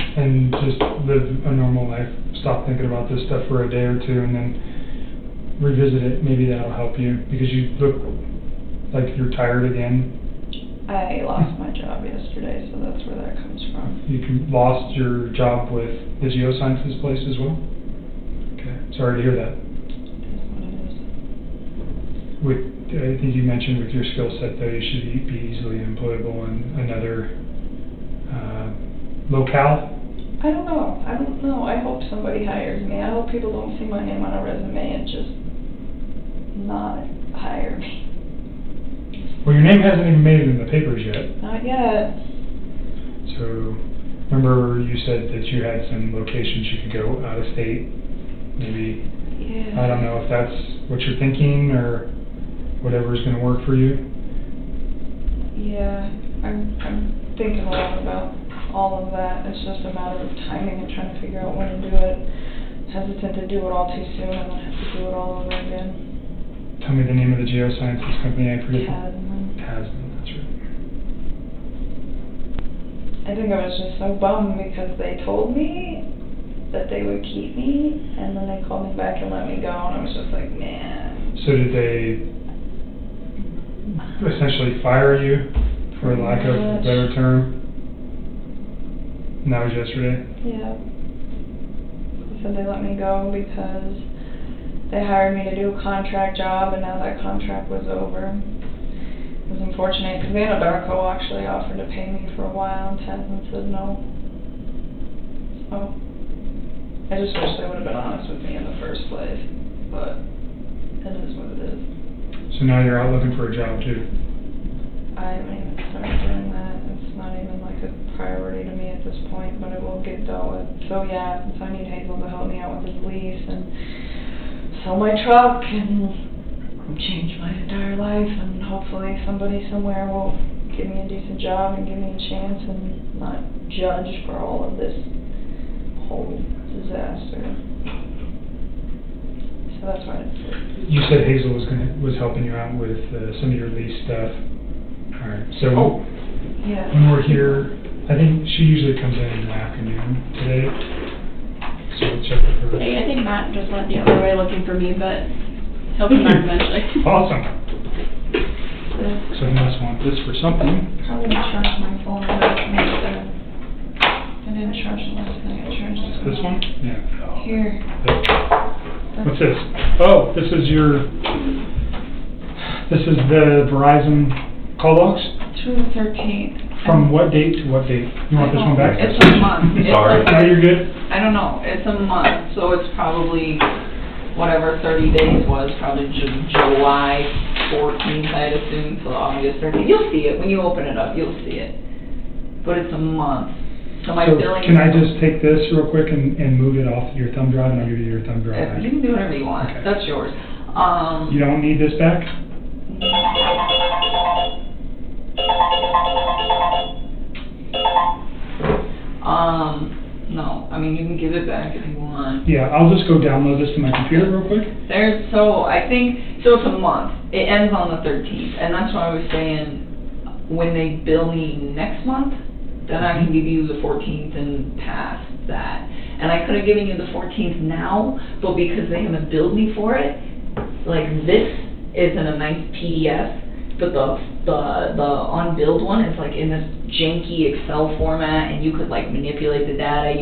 and just live a normal life. Stop thinking about this stuff for a day or two and then revisit it. Maybe that'll help you, because you look like you're tired again. I lost my job yesterday, so that's where that comes from. You lost your job with the geosciences place as well? Okay, sorry to hear that. I think you mentioned with your skill set, though, you should be easily employable in another locale. I don't know. I hope somebody hires me. I hope people don't see my name on a resume and just not hire me. Well, your name hasn't even made it in the papers yet. Not yet. So, remember you said that you had some locations you could go out of state? Maybe, Yeah. I don't know if that's what you're thinking or whatever's going to work for you. Yeah, I'm thinking a lot about all of that. It's just a matter of timing and trying to figure out when to do it. Hesitant to do it all too soon and then have to do it all over again. Tell me the name of the geosciences company. I forget. Tasman. Tasman, that's right. I think I was just so bummed because they told me that they would keep me, and then they called me back and let me go, and I was just like, man. So did they essentially fire you, for lack of a better term? And that was yesterday? Yeah. They said they let me go because they hired me to do a contract job, and now that contract was over. It was unfortunate because Anadarko actually offered to pay me for a while, and Tasman said no. So I just wish they would have been honest with me in the first place, but it is what it is. So now you're out looking for a job too? I haven't even started doing that. It's not even like a priority to me at this point, but it will get dealt with. So yeah, so I need Hazel to help me out with his lease and sell my truck and change my entire life, and hopefully somebody somewhere will give me a decent job and give me a chance and not judge for all of this whole disaster. So that's why You said Hazel was helping you out with some of your lease stuff. All right. So yeah. when we're here, I think she usually comes in the afternoon today. So we'll check with her. Hey, I think Matt just went the other way looking for me, but he'll come back eventually. Awesome. So you must want this for something. I'm gonna charge my phone. I didn't charge it last night. I charged it. This one? Yeah. Here. What's this? Oh, this is the Verizon call logs? To the 13th. From what date to what date? You want this one back? It's a month. Sorry. No, you're good. I don't know. It's a month, so it's probably whatever 30 days was, probably July 14th, I'd assume, so August 13th. You'll see it, when you open it up, you'll see it. But it's a month. So my So billing. can I just take this real quick and move it off your thumb drive, and I'll give you your thumb drive back? You can do whatever you want, Okay. that's yours. You don't need this back? No, I mean, you can give it back if you want. Yeah, I'll just go download this to my computer real quick. I think, so it's a month, it ends on the 13th, and that's why I was saying, when they bill me next month, then I can give you the 14th and past that. And I could have given you the 14th now, but because they haven't billed me for it, like this is in a nice PDF, but the unbilled one is like in this janky Excel format, and you could like manipulate the data, I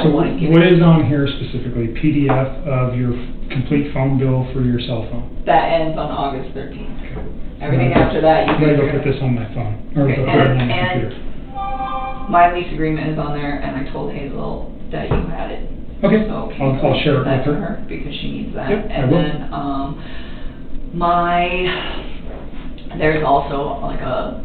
don't want to give So what it. is on here specifically? PDF of your complete phone bill for your cell phone? That ends on August 13th. Everything after that, you I'm can. gonna go put this on my phone, or Okay, put it on my and computer. my lease agreement is on there, and I told Hazel that you had it. Okay, So I'll share it that with to her. her, because she needs that. Yep, I And will. then, there's also like a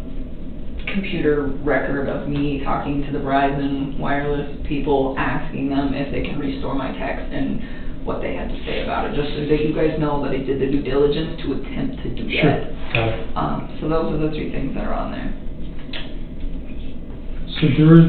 computer record of me talking to the Verizon wireless people, asking them if they can restore my text and what they had to say about it, just so that you guys know that I did the due diligence to attempt to do Sure, that. got it. So those are the three things that are on there. So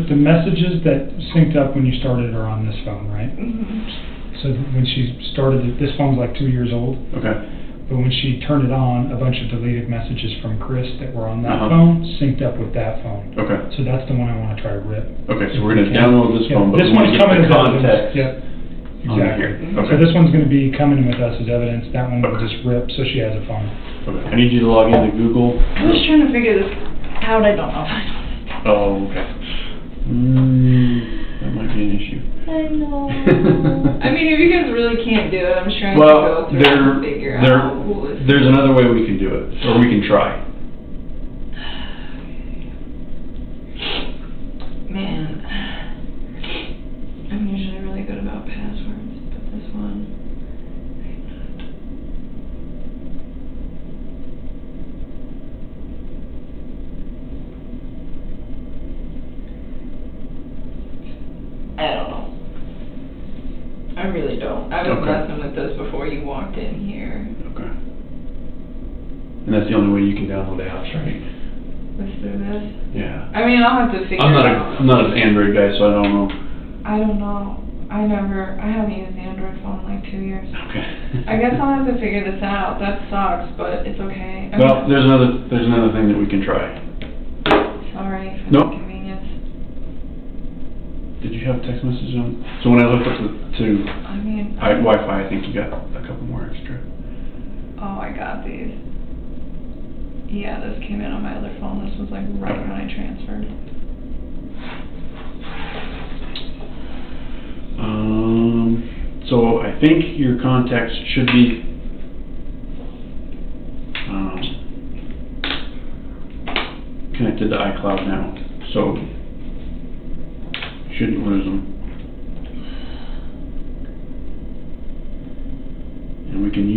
the messages that synced up when you started are on this phone, right? Mm-hmm. So when she started, this phone's like 2 years old, Okay. but when she turned it on, a bunch of deleted messages from Chris that were on that Uh-huh. phone synced up with that phone. Okay. So that's the one I want to try to rip. Okay, so we're gonna download this Yeah, phone, but this we wanna one's get coming the as evidence. context Yep, on exactly. here. So Okay. this one's gonna be coming with us as evidence, that one will Okay. just rip, so she has a phone. Okay. I need you to log into Google. I'm just trying to figure this out. I don't know if I know. Oh, okay. That might be an issue. I know. I mean, if you guys really can't do it, I'm trying to Well, go through and figure out who is. there's another way we can do it, or we can try. Man, I'm usually really good about passwords, but this one, I don't know. I really don't. I was Okay. messing with this before you walked in here. Okay. And that's the only way you can download apps, right? Was through this? Yeah. I mean, I'll have to figure I'm it out. not an Android guy, so I don't know. I don't know. I haven't used the Android phone in like 2 years. Okay. I guess I'll have to figure this out. That sucks, but it's okay. I Well, mean, there's another thing that we can try. sorry for the Nope. inconvenience. Did you have text message on? So when I looked up to I mean, Wi-Fi, I think you got a couple more extra. oh, I got these. Yeah, this came in on my other phone. This was like right when I transferred. So I think your contacts should be connected to iCloud now, so shouldn't lose them. And we can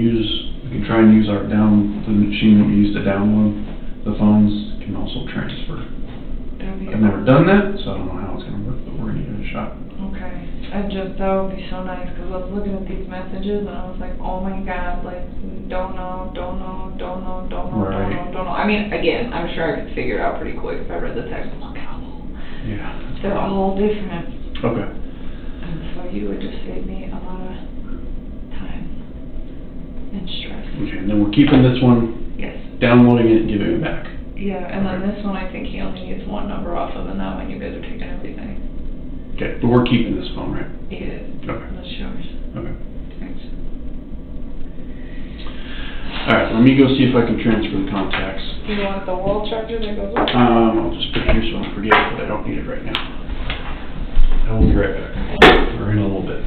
try and use the machine that we use to download the phones can also transfer. That'd be I've never done that, so I don't know how it's gonna work, but we're gonna give it a shot. Okay. That would be so nice, because I was looking at these messages and I was like, oh my god, like, don't know. Right. I mean, again, I'm sure I could figure it out pretty quick if I read the text. Look at them. Yeah. They're all different. Okay. And so you would just save me a lot of time and stress. Okay, and then we're keeping this one, Yes. downloading it and giving it back. Yeah, and then Okay. this one I think he only needs one number off of, and that one you guys are taking everything. Okay, but we're keeping this phone, right? Yeah. Okay. That's yours. Okay. Thanks. Alright, let me go see if I can transfer the contacts. Do you want the wall charger that goes with it? I'll just put it here so I don't forget it, but I don't need it right now. I will be right back. We're in a little bit.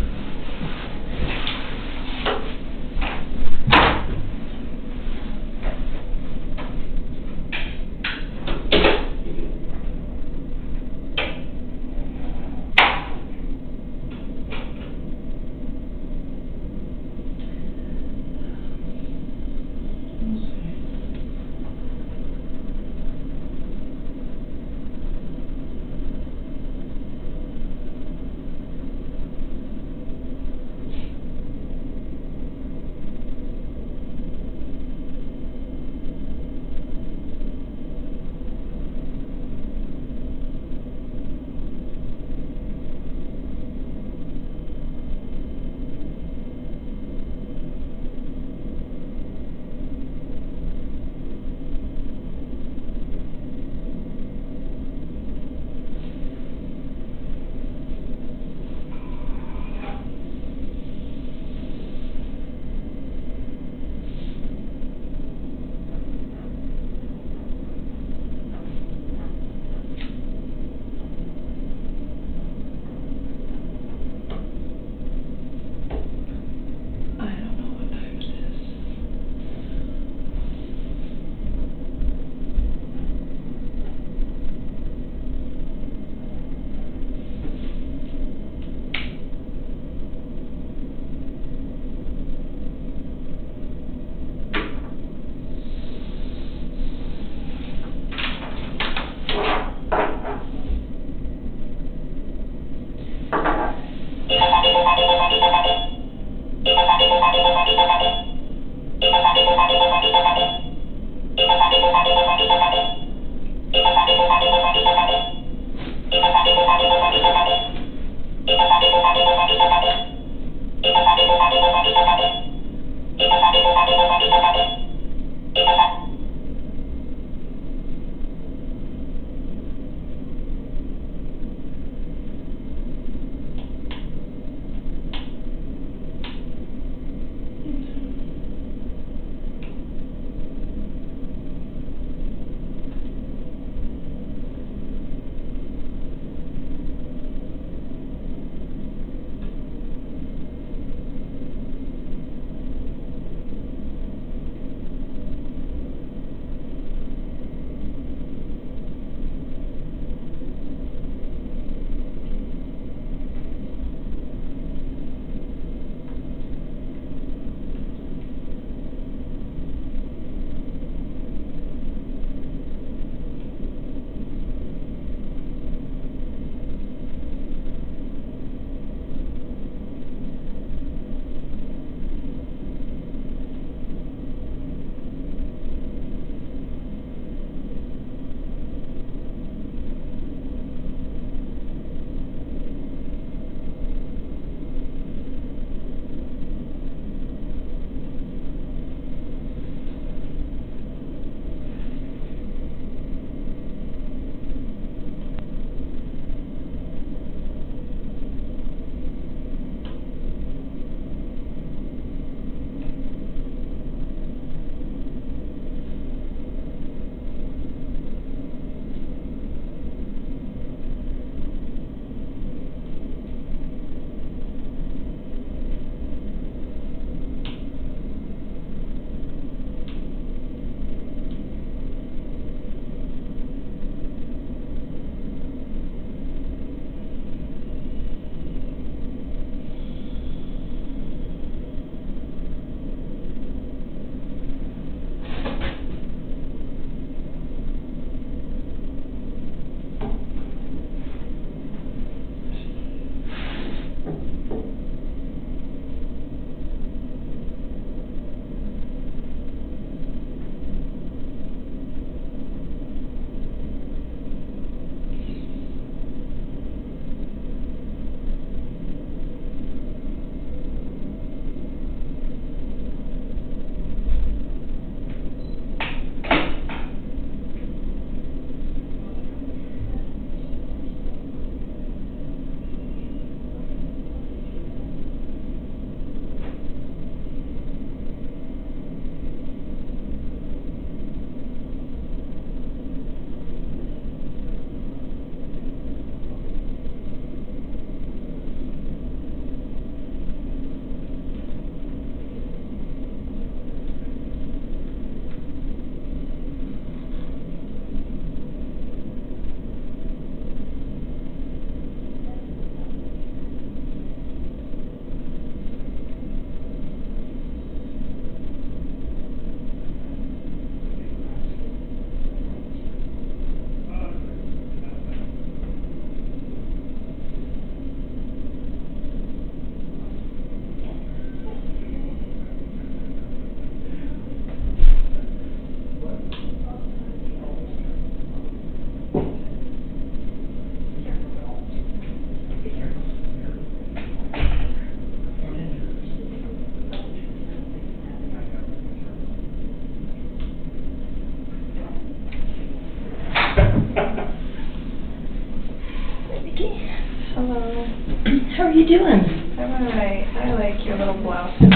I'm alright. I like your little blouse. It's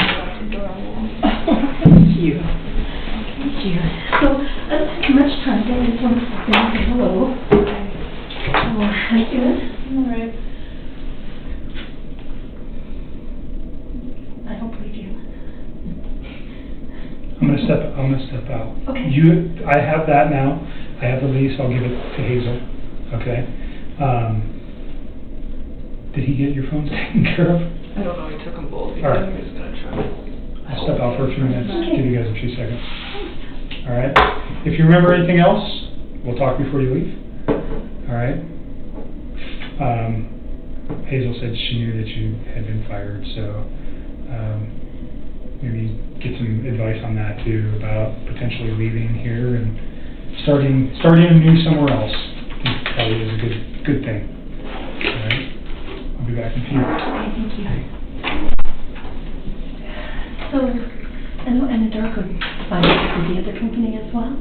adorable. Thank you. Thank you. So, I don't take much time. I just want to say hello. Oh, how you doing? I'm alright. I don't believe you. I'm gonna step out. Okay. I have that now. I have the lease. I'll give it to Hazel. Okay. Did he get your phones taken care of? I don't know, he took them both, he All right. said he was gonna try. I'll step out for a few minutes. Okay. Give you guys a few seconds. All right. If you remember anything else, we'll talk before you leave. All right. Hazel said she knew that you had been fired, so maybe get some advice on that too, about potentially leaving here and starting anew somewhere else. I think probably is a good thing. All right. I'll be back in a few. Okay, thank you. So, I know Anadarko fired the other company as well?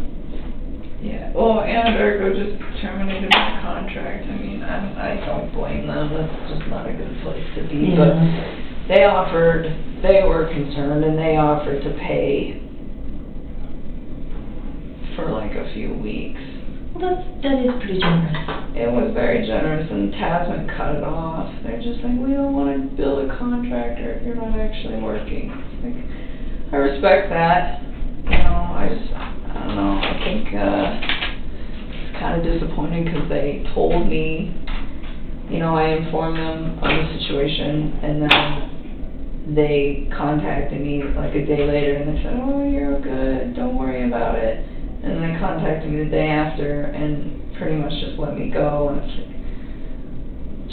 Yeah, well, Interrogation just terminated my contract. I mean, I don't blame them. That's just not a good place to be. Yeah. But they were concerned, and they offered to pay for like a few weeks. Well, that is pretty generous. It was very generous, and Tasman cut it off. They're just like, we don't want to bill a contractor if you're not actually working. Like, I respect that. You know, I don't know. I think it's kind of disappointing because they told me, you know, I informed them of the situation, and then they contacted me like a day later, and they said, oh, you're good, don't worry about it. And then they contacted me the day after and pretty much just let me go. And it's like,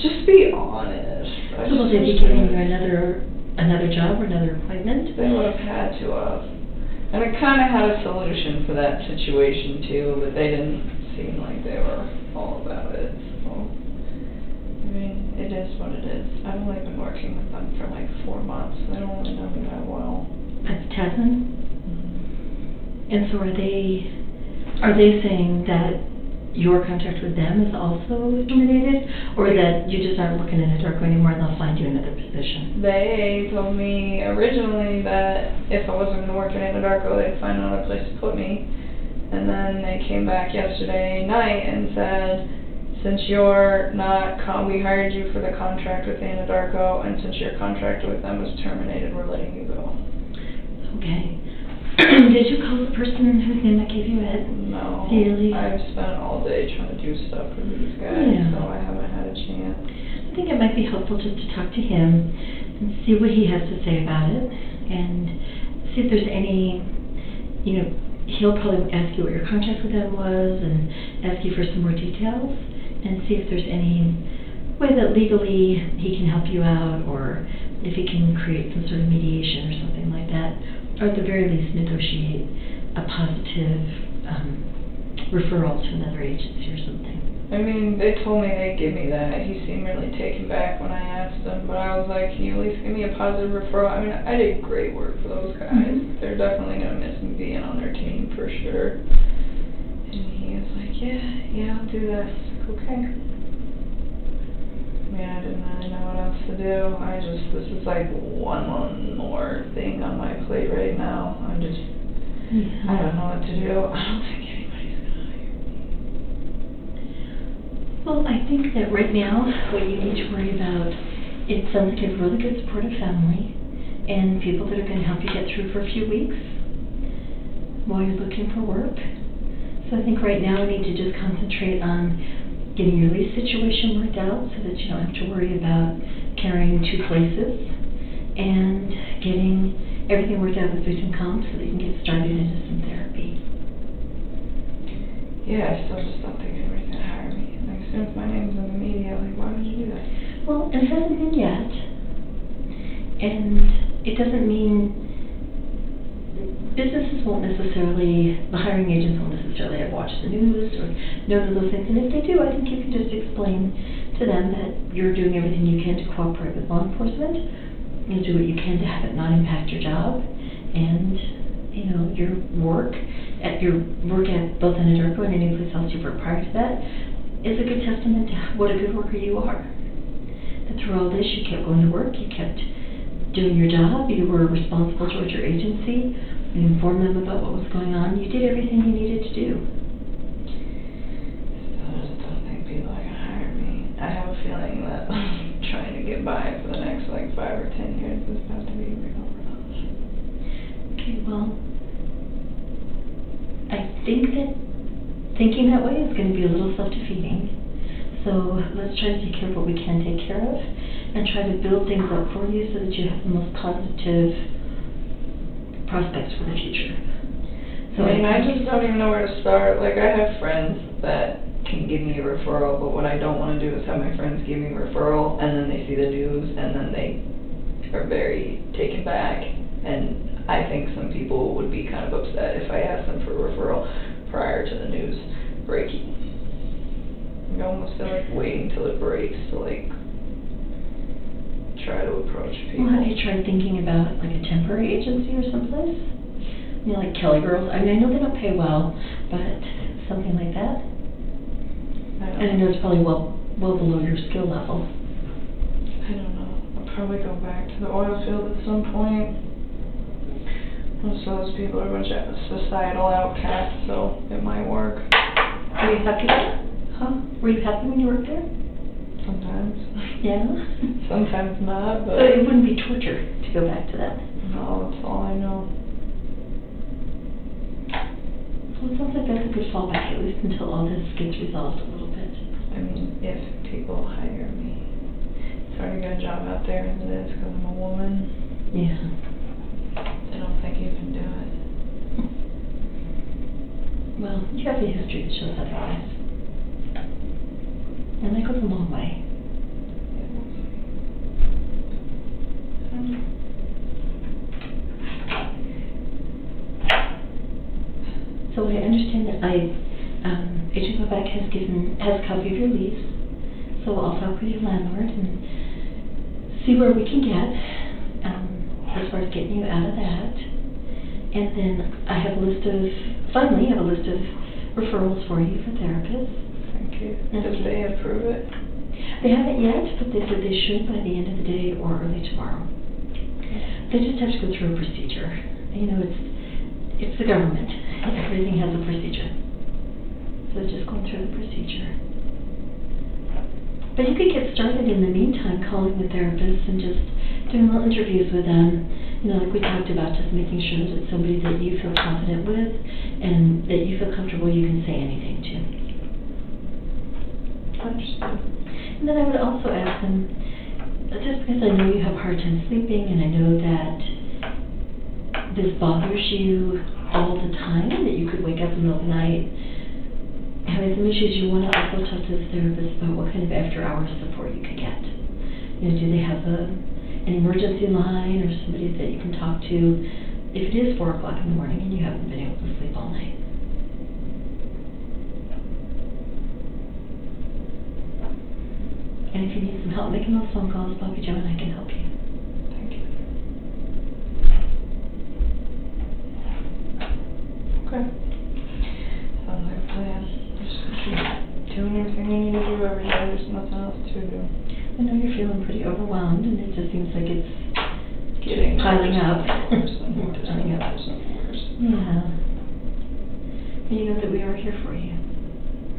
just be honest. So will they be giving you another job or another appointment? They would have had to have. And I kind of had a solution for that situation too, but they didn't seem like they were all about it. So, I mean, it is what it is. I've only been working with them for like 4 months. They don't really know me that well. That's Tasman? And so are they saying that your contract with them is also terminated, or that you just aren't looking at Anadarko anymore and they'll find you another position? They told me originally that if I wasn't going to work at Anadarko, they'd find another place to put me. And then they came back yesterday night and said, since you're not, we hired you for the contract with Anadarko, and since your contract with them was terminated, we're letting you go. Okay. Did you call the person whose name I gave you a No, Really? I've spent all day trying to do stuff with these guys, Yeah. so I haven't had a chance. I think it might be helpful just to talk to him and see what he has to say about it, and see if there's any, you know, he'll probably ask you what your contract with them was and ask you for some more details, and see if there's any way that legally he can help you out, or if he can create some sort of mediation or something like that, or at the very least negotiate a positive referral to another agency or something. I mean, they told me they'd give me that. He seemed really taken back when I asked him, but I was like, can you at least give me a positive referral? I mean, I did great work for those guys. Mm-hmm. They're definitely going to miss me being on their team for sure. And he was like, yeah, I'll do that. I was like, okay. I mean, I didn't really know what else to do. This is like one more thing on my plate right now. I don't know what to do. I don't think anybody's going to hire me. Well, I think that right now, what you need to worry about, it sounds like you have a really good supportive family, and people that are going to help you get through for a few weeks while you're looking for work. So I think right now we need to just concentrate on getting your lease situation worked out so that you don't have to worry about carrying 2 places, and getting everything worked out with victim comp so that you can get started into some therapy. Yeah, I still just don't think anybody's going to hire me. Like, as soon as my name's in the media, like, why would you do that? Well, it hasn't been yet, and it doesn't mean businesses won't necessarily, the hiring agents won't necessarily have watched the news or know those things, and if they do, I think you can just explain to them that you're doing everything you can to cooperate with law enforcement, and do what you can to have it not impact your job, and, you know, your work at both Anadarko and any place else you've worked prior to that is a good testament to what a good worker you are. that through all this, you kept going to work, you kept doing your job, you were responsible towards your agency, you informed them about what was going on, you did everything you needed to do. I just don't think people are gonna hire me. I have a feeling that trying to get by for the next like 5 or 10 years is about to be real rough. Okay, well, I think that thinking that way is going to be a little self-defeating. So let's try to take care of what we can take care of and try to build things up for you so that you have the most positive prospects for the future. So I just don't even know where to start. Like, I have friends that can give me a referral, but what I don't want to do is have my friends give me a referral and then they see the news and then they are very taken back. And I think some people would be kind of upset if I asked them for a referral prior to the news breaking. You almost feel like waiting till it breaks to like try to approach people. Well, have you tried thinking about like a temporary agency or someplace? You know, like Kelly Girls. I mean, I know they don't pay well, but something like that. And I know it's probably well below your skill level. I don't know. I'll probably go back to the oil field at some point. Most of those people are a bunch of societal outcasts, so it might work. Were you happy there? Huh? Were you happy when you worked there? Sometimes. Yeah? Sometimes not, but... So it wouldn't be torture to go back to that? No, that's all I know. Well, it sounds like that's a good fallback, at least until all this gets resolved a little bit. I mean, if people hire me. It's hard to get a job out there as it is because I'm a woman. Yeah. I don't think you can do it. Well, you have a history that shows otherwise. And that goes a long way. So I understand that Agent Quebec has a copy of your lease. So I'll talk with your landlord and see where we can get as far as getting you out of that. And then I have a list of referrals for you for therapists. Thank you. Did they approve it? They haven't yet, but they said they should by the end of the day or early tomorrow. They just have to go through a procedure. You know, it's the government. Everything has a procedure. So it's just going through the procedure. But you could get started in the meantime calling the therapists and just doing little interviews with them. You know, like we talked about, just making sure that it's somebody that you feel confident with and that you feel comfortable you can say anything to. Understood. And then I would also ask them, just because I know you have a hard time sleeping and I know that this bothers you all the time, that you could wake up in the middle of the night having some issues, you want to also talk to the therapist about what kind of after-hours support you could get. You know, do they have an emergency line or somebody that you can talk to if it is 4 o'clock in the morning and you haven't been able to sleep all night? And if you need some help making those phone calls, Bobby Joe and I can help you. Thank you. Okay. Sounds like a plan. Just keep doing everything you need to do every day. There's nothing else to do. I know you're feeling pretty overwhelmed, and it just seems like it's Getting piling up. worse and worse and Piling up. worse and worse. Yeah. And you know that we are here for you.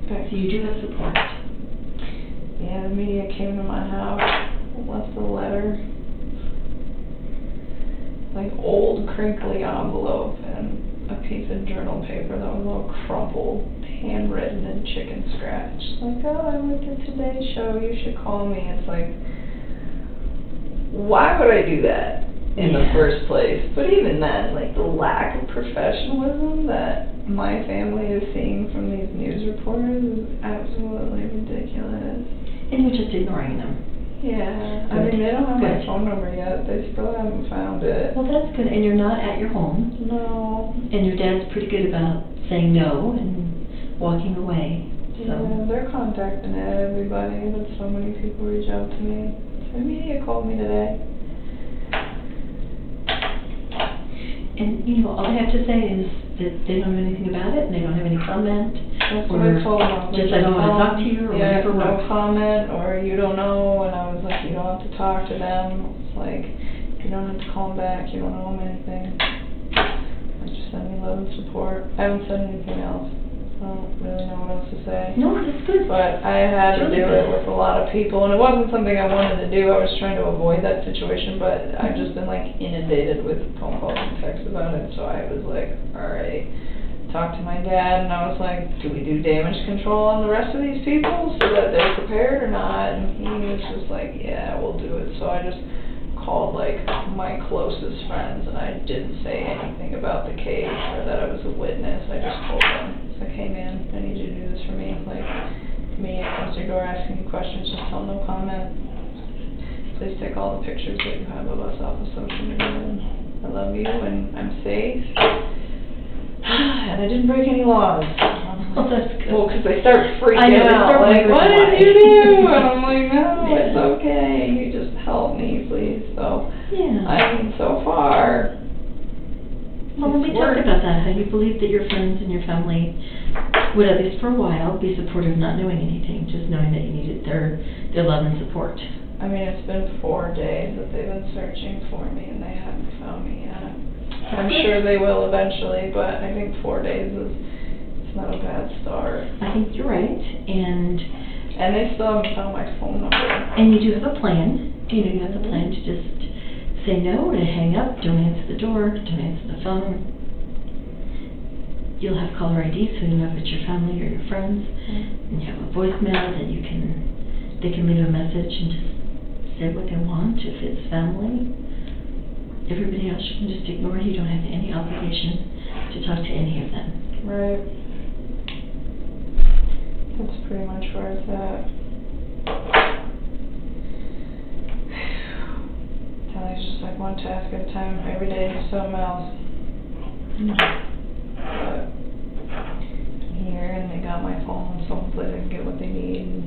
Thanks. So you do have support. Yeah, the media came to my house, left a letter, like old crinkly envelope and a piece of journal paper that was all crumpled, handwritten in chicken scratch. Like, oh, I went to today's show, you should call me. It's like, why would I do that in the first place? But even then, like the lack of professionalism that my family is seeing from these news reporters is absolutely ridiculous. And you're just ignoring them. Yeah, I Good. mean, they don't have my Good. phone number yet. They still haven't found it. Well, that's good. And you're not at your home. No. And your dad's pretty good about saying no and walking away. So. Yeah, they're contacting everybody, but so many people reach out to me. The media called me today. And, you know, all they have to say is that they don't know anything about it and they don't have any comment. That's what or I told them. just I don't want to talk to you or yeah, whatever. no comment, or you don't know, and I was like, like, you don't have to talk to them. It's like, you don't have to call them back. You don't owe them anything. Like, just send me love and support. I haven't said anything else. I don't really know what else to say. No, that's good. But I had to do it with a lot of people, and it wasn't something I wanted to do. I was trying to avoid that situation, but I've just been like inundated with phone calls and texts about it, so I was like, alright. Talked to my dad, and I was like, do we do damage control on the rest of these people so that they're prepared or not? And he was just like, yeah, we'll do it. So I just called like my closest friends, and I didn't say anything about the case or that I was a witness. I just told them, it's like, hey man, I need you to do this for me. Like, me comes to your door asking you questions, just tell no comment. Please take all the pictures that you have of us off of social media, and I love you, and I'm safe. And I didn't break any laws. Oh, that's good. Well, because they start I freaking know, they out. start Like, wondering what why. did you do? And I'm like, no, Yeah. it's okay. You just help me, please. So, Yeah. I mean, so far, Well, then we it's talked worked. about that, how you believe that your friends and your family would, at least for a while, be supportive, not knowing anything, just knowing that you needed their love and support. I mean, it's been 4 days that they've been searching for me, and they haven't found me yet. I'm sure they will eventually, but I think 4 days it's not a bad start. I think you're right, and they still haven't found my phone number. and you do have a plan. You know, you have the plan to just say no, to hang up, don't answer the door, don't answer the phone. You'll have caller ID, so you know if it's your family or your friends, and you have a voicemail that they can leave a message and just say what they want. If it's family, everybody else you can just ignore. You don't have any obligation to talk to any of them. Right. That's pretty much where it's at. And I just like one task at a time. Every day do something else. But I'm here, and they got my phone, so hopefully they can get what they need. And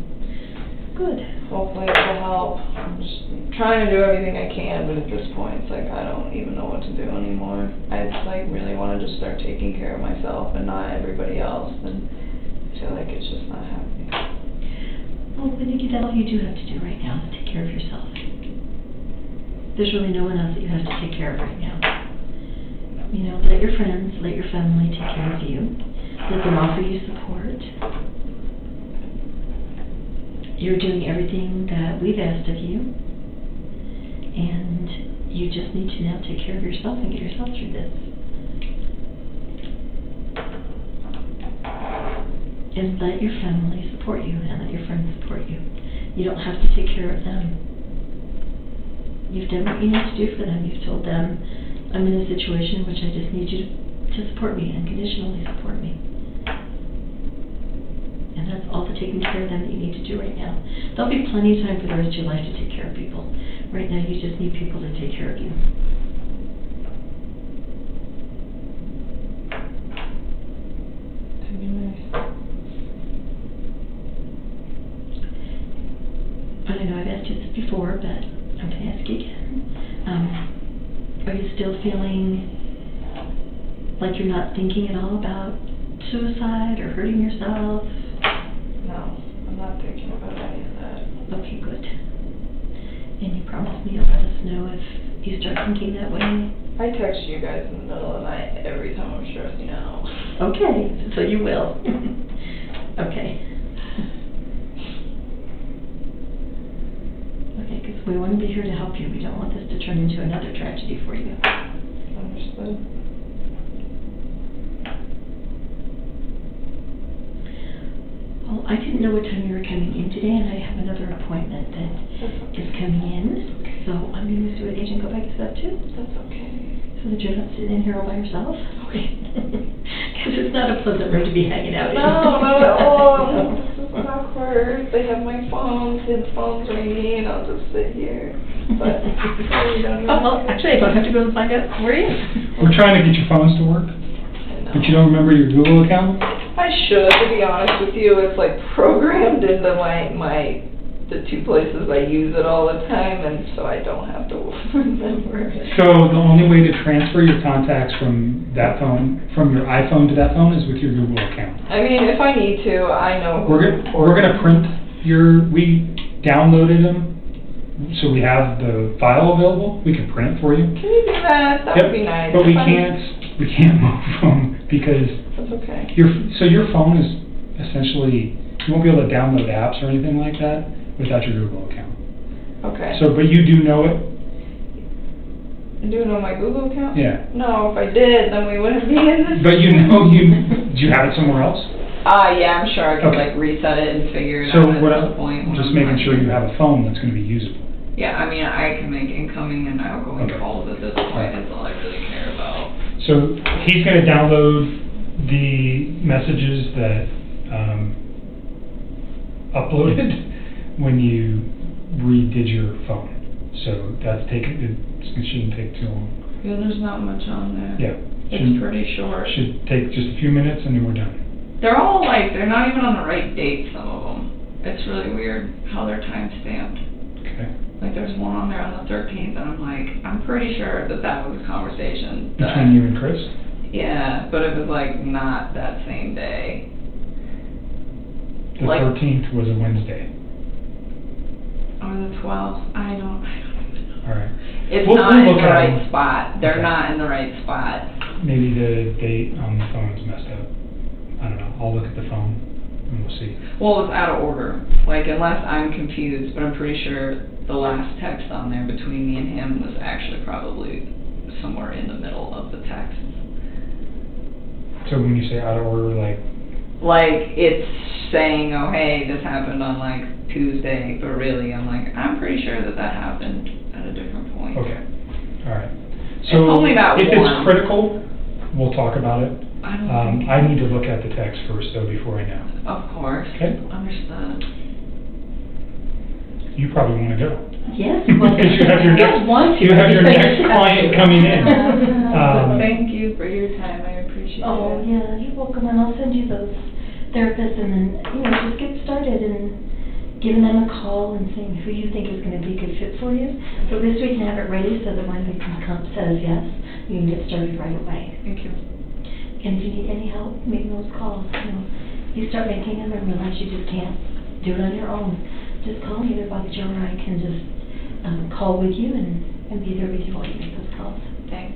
Good. hopefully it will help. I'm just trying to do everything I can, but at this point, it's like I don't even know what to do anymore. I just like really want to just start taking care of myself and not everybody else, and I feel like it's just not happening. Well, I think that's all you do have to do right now, is take care of yourself. There's really no one else that you have to take care of right now. You know, let your friends, let your family take care of you. Let them offer you support. You're doing everything that we've asked of you. And you just need to now take care of yourself and get yourself through this. And let your family support you, and let your friends support you. You don't have to take care of them. You've done what you need to do for them. You've told them, I'm in a situation in which I just need you to support me, unconditionally support me. And that's all the taking care of them that you need to do right now. There'll be plenty of time for the rest of your life to take care of people. Right now, you just need people to take care of you. That'd be nice. I know I've asked you this before, but I'm going to ask you again. Are you still feeling like you're not thinking at all about suicide or hurting yourself? No, I'm not thinking about any of that. Okay, good. And you promised me you'll let us know if you start thinking that way? I text you guys in the middle of the night every time I'm stressing out. Okay, so you will. Okay. Okay, because we want to be here to help you. We don't want this to turn into another tragedy for you. Understood. Well, I didn't know what time you were coming in today, and I have another appointment that is coming in. So I'm going to do an agent go back to that too. That's okay. So that you're not sitting in here all by yourself. Okay. Because it's not a pleasant room to be hanging out in. No, not at all. This is awkward. They have my phone, his phone's ringing, and I'll just sit here. But you don't even Oh, well, actually, I don't have to go and find out where he is. We're trying to get your phones to work, I know. but you don't remember your Google account? I should, to be honest with you. It's like programmed into the two places I use it all the time, and so I don't have to remember. So the only way to transfer your contacts from that phone, from your iPhone to that phone, is with your Google account. I mean, if I need to, I know. We're gonna print we downloaded them so we have the file available, we can print it for you. Can you do that? That Yep, would be nice. but we can't move them because That's okay. your phone is essentially, you won't be able to download apps or anything like that without your Google account. Okay. So, but you do know it? Do it on my Google account? Yeah. No, if I did, then we wouldn't be in this. But do you have it somewhere else? Yeah, I'm sure I could Okay. like reset it and figure it So out what at this point. when just I'm making not sure you here. have a phone that's gonna be usable. Yeah, I mean, I can make incoming and outgoing Okay. calls at this point, is all I really care about. So he's gonna download the messages that, uploaded when you redid your phone. So that's it shouldn't take too long. Yeah, there's not much on there. Yeah. It's pretty short. Should take just a few minutes and then we're done. They're all like, they're not even on the right date, some of them. It's really weird how they're time stamped. Okay. Like there's one on there on the 13th and I'm like, I'm pretty sure that that was a conversation. that- Between you and Chris? Yeah, but it was like not that same day. The Like- 13th was a Wednesday. Or the 12th, I don't even know. All right. It's We'll not in look the at right them. spot. They're Okay. not in the right spot. Maybe the date on the phone's messed up. I don't know. I'll look at the phone and we'll see. Well, it's out of order. Like, unless I'm confused, but I'm pretty sure the last text on there between me and him was actually probably somewhere in the middle of the text. So when you say out of order, like, Like, it's saying, oh, hey, this happened on, like, Tuesday, but really, I'm like, I'm pretty sure that that happened at a different point. okay, all right. It's So only that if one. it's critical, we'll talk about it. I don't think... I need to look at the text first, though, before I know. Of course. Okay. Understood. You probably want to go. Yes, well, Because you have your I don't want to. you have your next client coming in. Thank you for your time, I appreciate it. Oh, yeah, you're welcome, and I'll send you those therapists, and then, just get started and giving them a call and seeing who you think is gonna be a good fit for you. So this we can have it ready, so that when the comp says yes, you can get started right away. Thank you. And if you need any help making those calls, you start making them and realize you just can't do it on your own. Just call me, either Bobby Joe or I can just, call with you and be there with you while you make those calls. Thanks.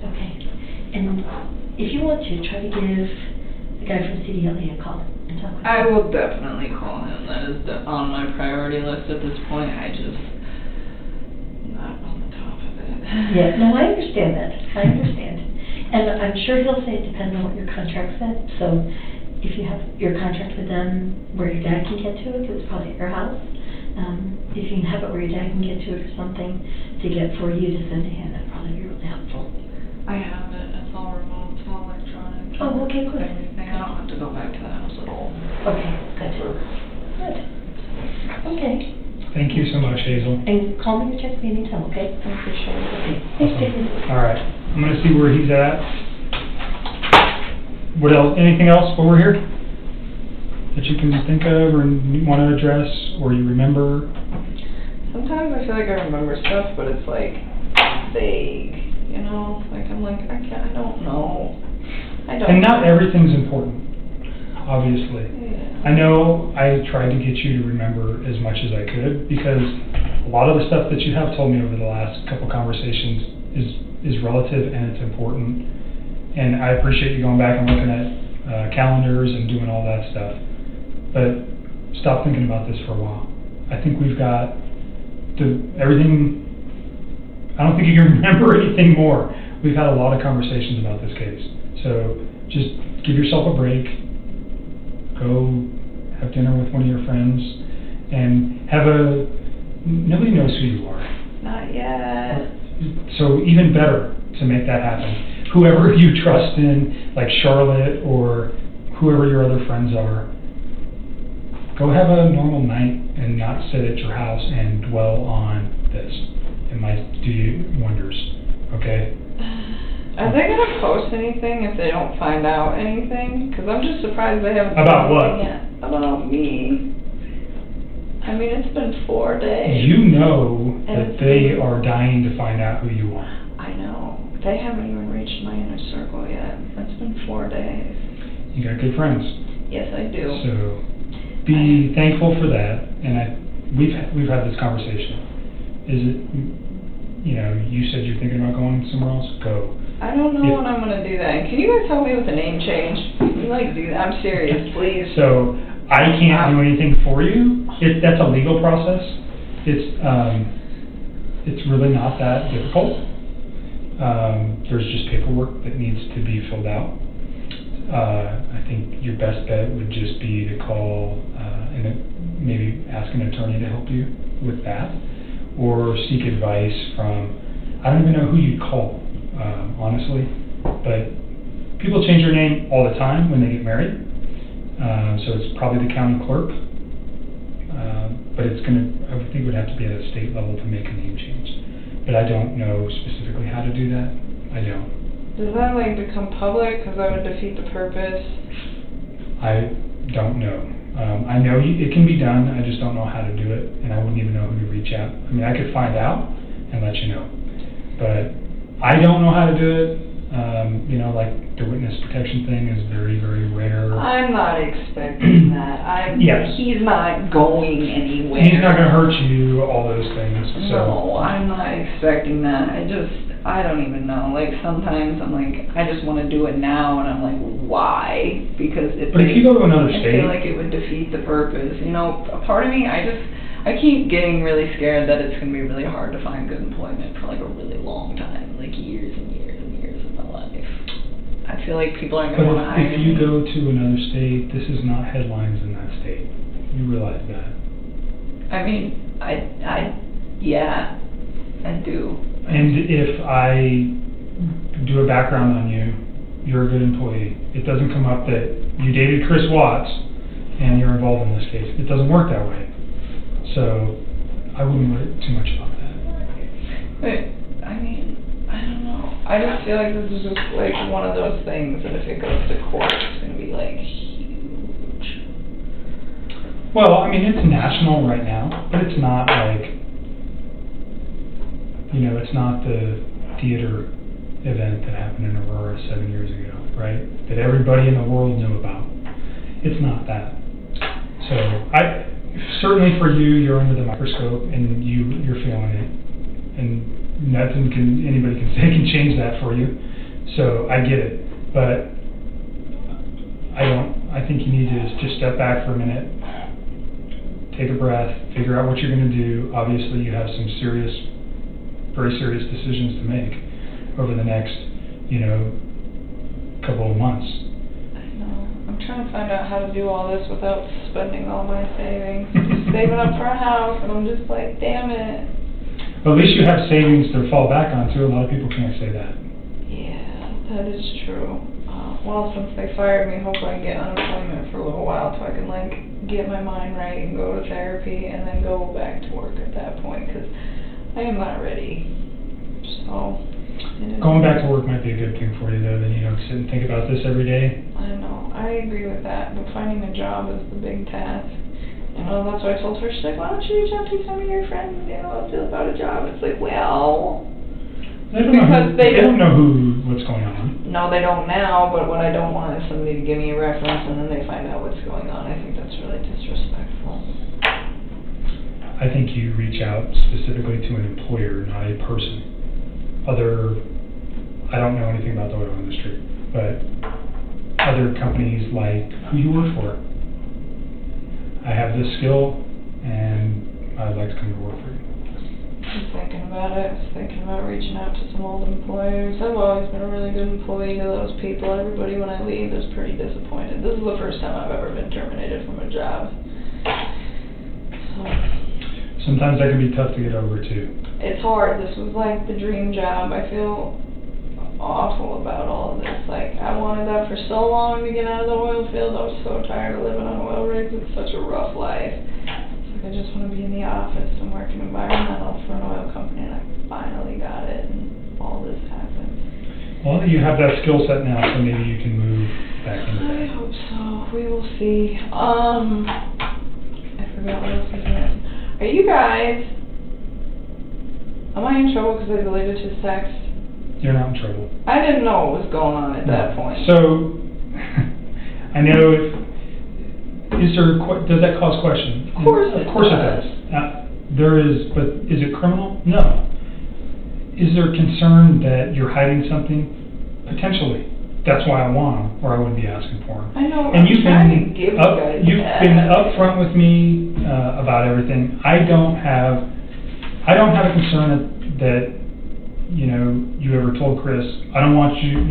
Okay. And if you want to, try to give the guy from CDLE a call and talk with him. I will definitely call him. That is on my priority list at this point. I just not on the top of it. Yeah, no, I understand that. I understand. And I'm sure he'll say it depends on what your contract said. So if you have your contract with them where your dad can get to it, because it's probably at your house, if you can have it where your dad can get to it or something to get for you to send to him, that'd probably be really helpful. I have it. It's all remote. It's all electronic. Oh, okay, good. Everything. I don't have to go back to the house at all. Okay, good. Good. Okay. Thank you so much, Hazel. And call me or text me anytime, okay? I appreciate it. Okay. Thanks, Jason. All right, I'm gonna see where he's at. What else, anything else while we're here? That you can think of or want to address or you remember? Sometimes I feel like I remember stuff, but it's like vague. Like I'm like I don't know. I don't. And not know. everything's important, obviously. Yeah. I know I tried to get you to remember as much as I could because a lot of the stuff that you have told me over the last couple conversations is relative and it's important. And I appreciate you going back and looking at calendars and doing all that stuff. But stop thinking about this for a while. I think we've got everything. I don't think you can remember anything more. We've had a lot of conversations about this case. So just give yourself a break. Go have dinner with one of your friends and nobody knows who you are. Not yet. So even better to make that happen. Whoever you trust in, like Charlotte or whoever your other friends are, go have a normal night and not sit at your house and dwell on this. It might do you wonders, okay? Are they gonna post anything if they don't find out anything? Because I'm just surprised they haven't. About said what? anything yet. About me. I mean, it's been 4 days. You know And that they are dying to find out who you are. I know. They haven't even reached my inner circle yet. It's been 4 days. You got good friends. Yes, I do. So be thankful for that. And we've had this conversation. Is it, you know, you said you're thinking about going somewhere else? Go. I don't know If- when I'm gonna do that. And can you guys help me with the name change? You like do that? I'm serious, please. So, I can't do anything for you. That's a legal process. It's really not that difficult. There's just paperwork that needs to be filled out. I think your best bet would just be to call, and maybe ask an attorney to help you with that, or seek advice from, I don't even know who you'd call, honestly, but people change their name all the time when they get married. So it's probably the county clerk, but I think it would have to be at a state level to make a name change. But I don't know specifically how to do that. I don't. Does that like become public? Because that would defeat the purpose. I don't know. I know it can be done, I just don't know how to do it, and I wouldn't even know who to reach out. I mean, I could find out and let you know, but I don't know how to do it. You know, like the witness protection thing is very, very rare. I'm not expecting that. Yes. He's not going anywhere. He's not going to hurt you, all those things. So. No, I'm not expecting that. I don't even know. Like, sometimes I'm like, I just want to do it now, and I'm like, why? Because But if you go to another I state. feel like it would defeat the purpose. You know, a part of me, I keep getting really scared that it's going to be really hard to find good employment for like a really long time, like years and years and years of my life. I feel like people aren't going to want to But hire if you me. go to another state, this is not headlines in that state. You realize that. I mean, yeah, I do. And if I do a background on you, you're a good employee. It doesn't come up that you dated Chris Watts and you're involved in this case. It doesn't work that way. So I wouldn't worry too much about that. But, I mean, I don't know. I just feel like this is just like one of those things that if it goes to court, it's going to be like huge. Well, I mean, it's national right now, but it's not like, you know, it's not the theater event that happened in Aurora 7 years ago, right? That everybody in the world knew about. It's not that. So, certainly for you, you're under the microscope and you're feeling it. And nothing anybody can say can change that for you. So, I get it. But I think you need to just step back for a minute, take a breath, figure out what you're going to do. Obviously, you have some very serious decisions to make over the next, couple of months. I know. I'm trying to find out how to do all this without spending all my savings. Just saving up for a house, and I'm just like, damn it. But at least you have savings to fall back on, too. A lot of people can't say that. Yeah, that is true. Well, since they fired me, hopefully I can get unemployment for a little while so I can, get my mind right and go to therapy and then go back to work at that point, because I am not ready. So... Going back to work might be a good thing for you, though, then you don't sit and think about this every day. I know, I agree with that, but finding a job is the big task. That's why I told her, she's like, why don't you reach out to some of your friends, about a job? It's like, well... They don't know what's going on. No, they don't now, but what I don't want is somebody to give me a reference and then they find out what's going on. I think that's really disrespectful. I think you reach out specifically to an employer, not a person. I don't know anything about the oil industry, but other companies like who you work for. I have this skill, and I'd like to come to work for you. I'm thinking about it. I was thinking about reaching out to some old employers. I've always been a really good employee to those people. Everybody, when I leave, is pretty disappointed. This is the first time I've ever been terminated from a job. So... Sometimes that can be tough to get over, too. It's hard. This was like the dream job. I feel awful about all of this. I wanted that for so long to get out of the oil field. I was so tired of living on oil rigs. It's such a rough life. It's I just want to be in the office and work in environmental for an oil company, and I finally got it, and all this happened. Well, you have that skill set now, so maybe you can move back into that. I hope so. We will see. I forgot what else was going to. Are you guys, am I in trouble because I deleted his text? You're not in trouble. I didn't know what was going on at that point. So, I know does that cause question? Of course it Of course it does. does. There is, but is it criminal? No. Is there concern that you're hiding something? Potentially. That's why I want them, or I wouldn't be asking for them. I know, And I'm you've trying been to give you guys you've that. been upfront with me about everything. I don't have a concern that you ever told Chris, I don't want you,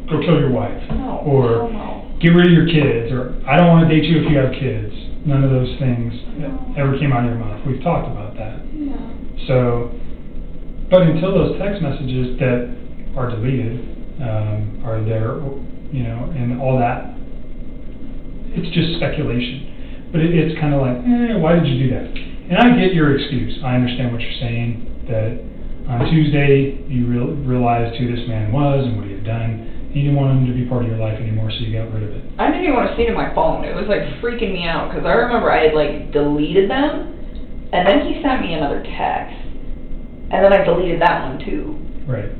go kill your wife, No, or no. get rid of your kids, or I don't want to date you if you have kids. None of those things ever came out of your mouth. We've talked about that. Yeah. So, but until those text messages that are deleted are there, and all that, it's just speculation. But it's kind of like, why did you do that? And I get your excuse. I understand what you're saying, that on Tuesday you realized who this man was and what he had done. You didn't want him to be part of your life anymore, so you got rid of it. I didn't even want to see it in my phone. It was like freaking me out because I remember I had like deleted them, and then he sent me another text, and then I deleted that one too. Right.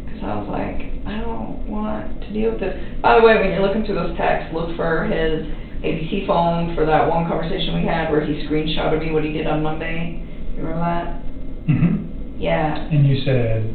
Because I was like, I don't want to deal with this. By the way, when you're looking through those texts, look for his ABC phone for that one conversation we had where he screenshotted me what he did on Monday. You remember that? Mm-hmm. Yeah. And you said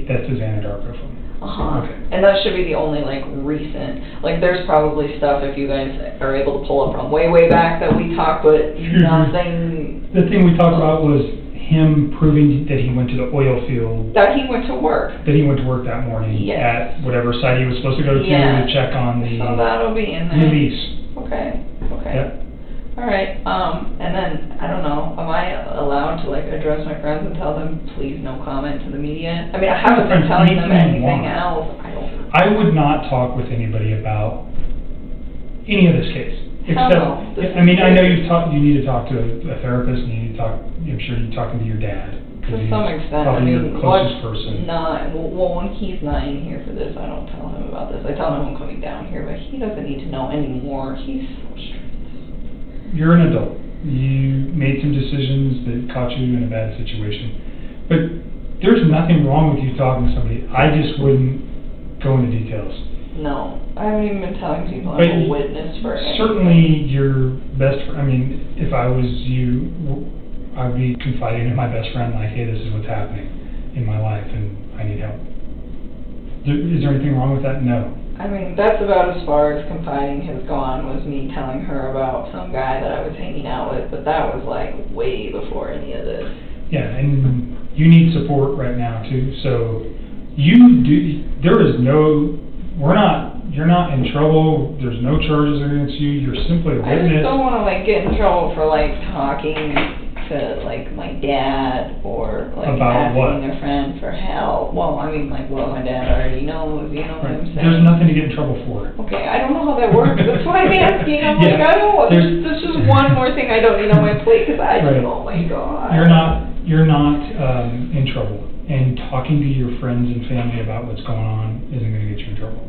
that's his Anadarko phone. Uh-huh. Okay. And that should be the only, like, recent, like, there's probably stuff if you guys are able to pull up from way, way back that we talked, but nothing. The thing we talked about was him proving that he went to the oil field. That he went to work. That he went to work that morning. Yes. At whatever site he was supposed to go to Yeah. check on the So that'll be in there. release. Okay, okay. Yep. All right, and then, I don't know, am I allowed to, like, address my friends and tell them, please no comment to the media? I mean, I haven't been telling them anything else. I would not talk with anybody about any of this case. Except, I mean, I know you need to talk to a therapist, and you need to talk, I'm sure you're talking to your dad. To some extent, I Probably mean, your closest person. when he's not in here for this, I don't tell him about this. I tell him I'm coming down here, but he doesn't need to know anymore. He's so stressed. You're an adult. You made some decisions that caught you in a bad situation. But there's nothing wrong with you talking to somebody. I just wouldn't go into details. No, I haven't even been telling people But I'm a witness for anything. certainly your best friend, I mean, if I was you, I'd be confiding in my best friend, like, hey, this is what's happening in my life and I need help. Is there anything wrong with that? No. I mean, that's about as far as confiding has gone, was me telling her about some guy that I was hanging out with, but that was like way before any of this. Yeah, and you need support right now too, so you're not in trouble, there's no charges against you, you're simply a I just witness. don't want to like get in trouble for like talking to like my dad or like About asking what? a friend for help. Well, I mean like what my dad already knows, you know what I'm saying? There's nothing to get in trouble for. Okay, I don't know how that works. That's why I'm asking. I'm like, Yeah. I don't want. There's- This is one more thing I don't need on my plate because I just, Right. oh my god. You're not in trouble, and talking to your friends and family about what's going on isn't going to get you in trouble.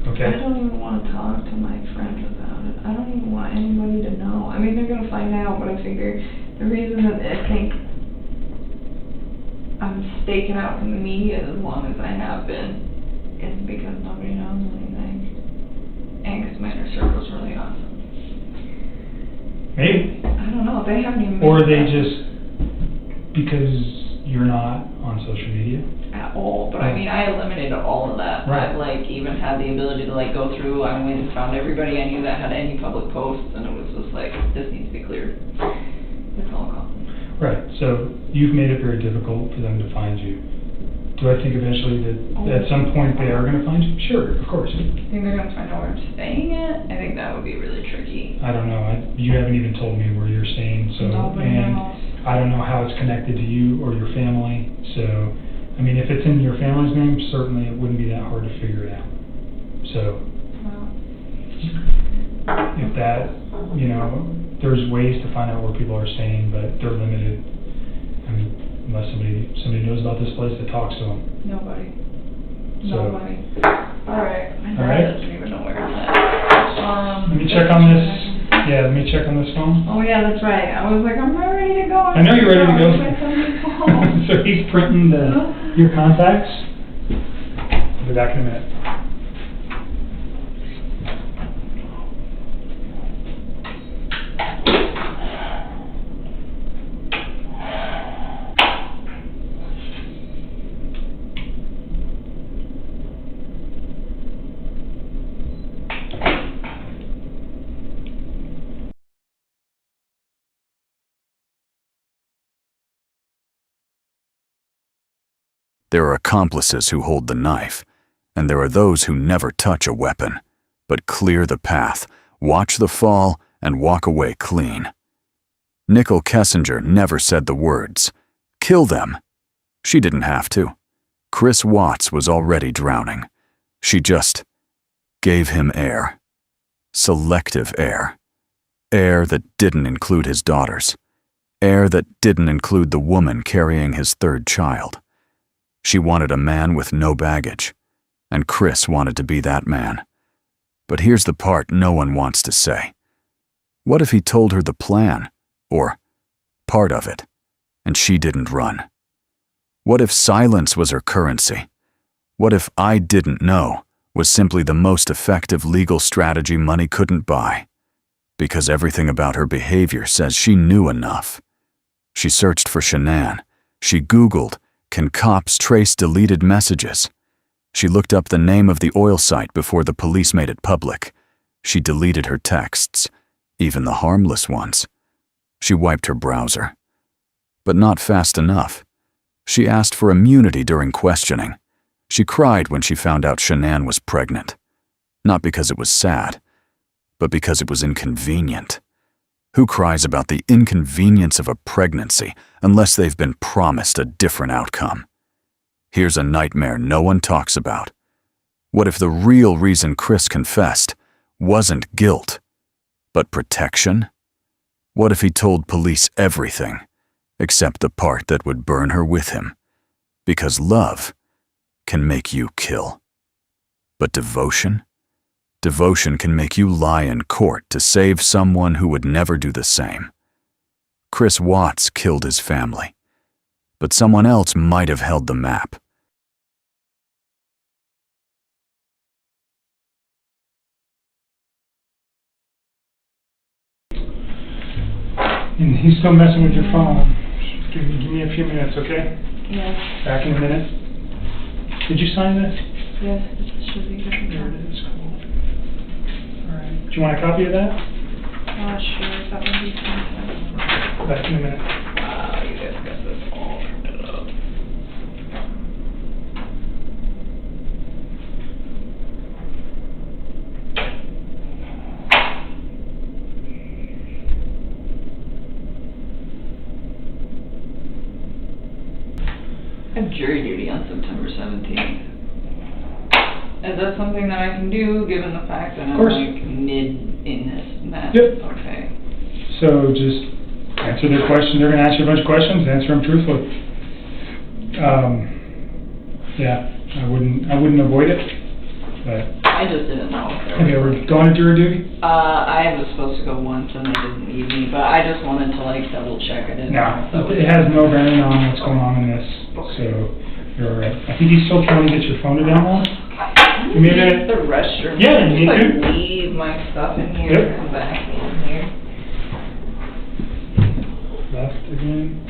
Okay? I don't even want to talk to my friends about it. I don't even want anybody to know. I mean, they're gonna find out, but I figure the reason that I think I'm staking out from the media as long as I have been is because nobody knows anything, and because my inner circle's really awesome. Maybe. I don't know. They haven't even. Or made they that just, because you're not on social media. at all, but I mean, I eliminated all of that. Right. I like even had the ability to like go through. I went and found everybody I knew that had any public posts, and it was just like, this needs to be cleared. It's all gone. Right, so you've made it very difficult for them to find you. Do I think eventually that at some point they are going to find you? Sure, of course. I think they're gonna find out where I'm staying at. I think that would be really tricky. I don't know, you haven't even told me where you're staying, so, Nobody and knows. I don't know how it's connected to you or your family, so, I mean, if it's in your family's name, certainly it wouldn't be that hard to figure it out. So, Well, if that, there's ways to find out where people are staying, but they're limited. I mean, unless somebody knows about this place that talks to them. nobody. So- Nobody. All right. My All right. dad doesn't even know where I'm at. Let me check on this, let me check on this phone. Oh yeah, that's right. I was like, I'm ready to go. I know you're ready to go. Like, somebody called. So he's printing your contacts. I'll be back in a minute. There are accomplices who hold the knife, and there are those who never touch a weapon, but clear the path, watch the fall, and walk away clean. Nichol Kessinger never said the words, "Kill them." She didn't have to. Chris Watts was already drowning. She just gave him air. Selective air. Air that didn't include his daughters. Air that didn't include the woman carrying his third child. She wanted a man with no baggage, and Chris wanted to be that man. But here's the part no one wants to say. What if he told her the plan, or part of it, and she didn't run? What if silence was her currency? What if "I didn't know" was simply the most effective legal strategy money couldn't buy? Because everything about her behavior says she knew enough. She searched for Shanann. She Googled, "Can cops trace deleted messages?" She looked up the name of the oil site before the police made it public. She deleted her texts, even the harmless ones. She wiped her browser. But not fast enough. She asked for immunity during questioning. She cried when she found out Shanann was pregnant. Not because it was sad, but because it was inconvenient. Who cries about the inconvenience of a pregnancy unless they've been promised a different outcome? Here's a nightmare no one talks about. What if the real reason Chris confessed wasn't guilt, but protection? What if he told police everything, except the part that would burn her with him? Because love can make you kill. But devotion? Devotion can make you lie in court to save someone who would never do the same. Chris Watts killed his family, but someone else might have held the map. And he's still messing with your phone. Give me a few minutes, okay? Yes, Back in a minute. Did you sign this? yes, it should be good. There it is, cool. All right. Do you want a copy of that? Sure, that would be fine. Back in a minute. Wow, you guys got this all printed up. I have jury duty on September 17th. Is that something that I can do, given the fact that I'm course. like mid in this mess? Yep. Okay. So just answer their questions. They're going to ask you a bunch of questions. Answer them truthfully. Yeah, I wouldn't avoid it. But I just didn't know. have you ever gone to jury duty? I was supposed to go once and they didn't need me, but I just wanted to like double check. I didn't know. No, it has no bearing on what's going on in this. So you're all right. I think he's still trying to get your phone to download. I'm Maybe gonna use the restroom. Yeah, Can I you just can. like leave my stuff in here Yep. and come back in here. Left again.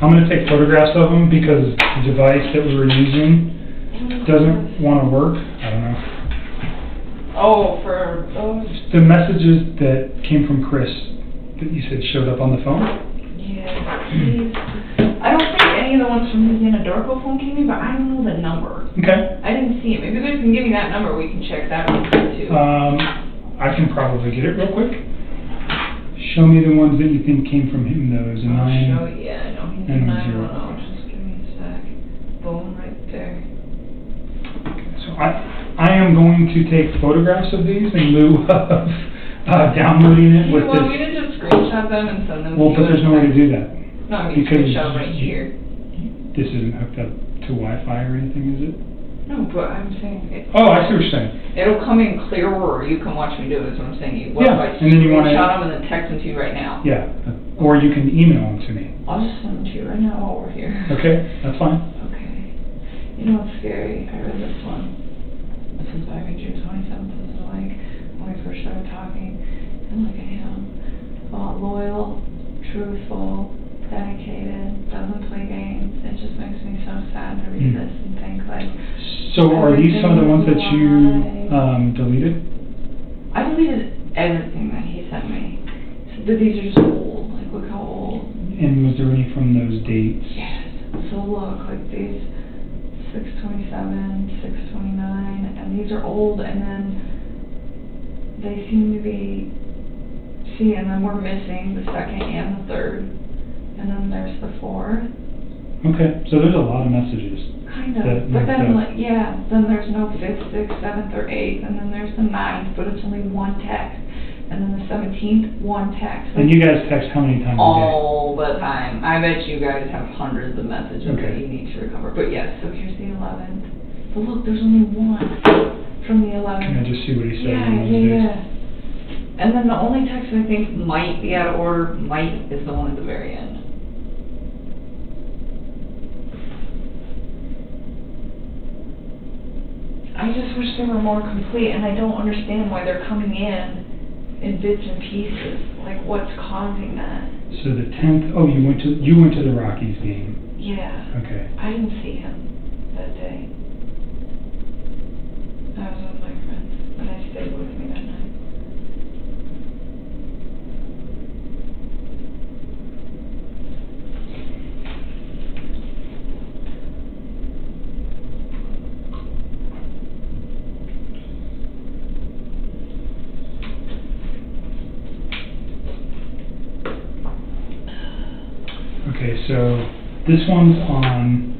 I'm going to take photographs of them because the device that we were using doesn't want to work. I don't know. Oh, for those? The messages that came from Chris that you said showed up on the phone? Yeah, please. I don't think any of the ones from his Anadarko phone came in, but I don't know the number. Okay. I didn't see it. Maybe you guys can give me that number, we can check that one too. I can probably get it real quick. Show me the ones that you think came from him, though. Is a I'll 9. show you, yeah, I know he's a and a 910, just give me a sec. Boom, right there. So I am going to take photographs of these in lieu of downloading it Do with you want me this. to just screenshot them and send them to you? Well, but there's no way to do that. No, I mean, because screenshot right here. This isn't hooked up to Wi-Fi or anything, is it? No, but I'm saying Oh, I see what you're saying. it'll come in clearer, or you can watch me do it, is what I'm saying. What Yeah, if I and then you wanna- screenshot them and then text them to you right now? Yeah, or you can email them to me. I'll just send them to you right now while we're here. Okay, that's fine. Okay. You know what's scary? I read this one. This is back in June 27th. This is like when we first started talking. And look at him. Loyal, truthful, dedicated, doesn't play games. It just makes me so sad to read this and think like... So are these some of the ones that you Why? deleted? I deleted everything that he sent me. So these are just old. Like, look how old. And was there any from those dates? Yes. So look, like these 627, 629, and these are old, and then they seem to be, see, and then we're missing the second and the third, and then there's the fourth. Okay, so there's a lot of messages. Kind of, That but makes then, sense. like, yeah, then there's no 5th, 6th, 7th, or 8th, and then there's the 9th, but it's only one text, and then the 17th, one text. And you guys text how many times a day? All the time. I bet you guys have hundreds of messages that Okay. you need to recover. But yes, so here's the 11th. But look, there's only one from the 11th. Can I just see what he said Yeah, in those yeah, days? yeah. And then the only text I think might be out of order, might, is the one at the very end. I just wish they were more complete, and I don't understand why they're coming in bits and pieces. Like, what's causing that? So the 10th, oh, you went to the Rockies game. Yeah. Okay. I didn't see him that day. I was with my friends, and I stayed with me that night. Okay, so this one's on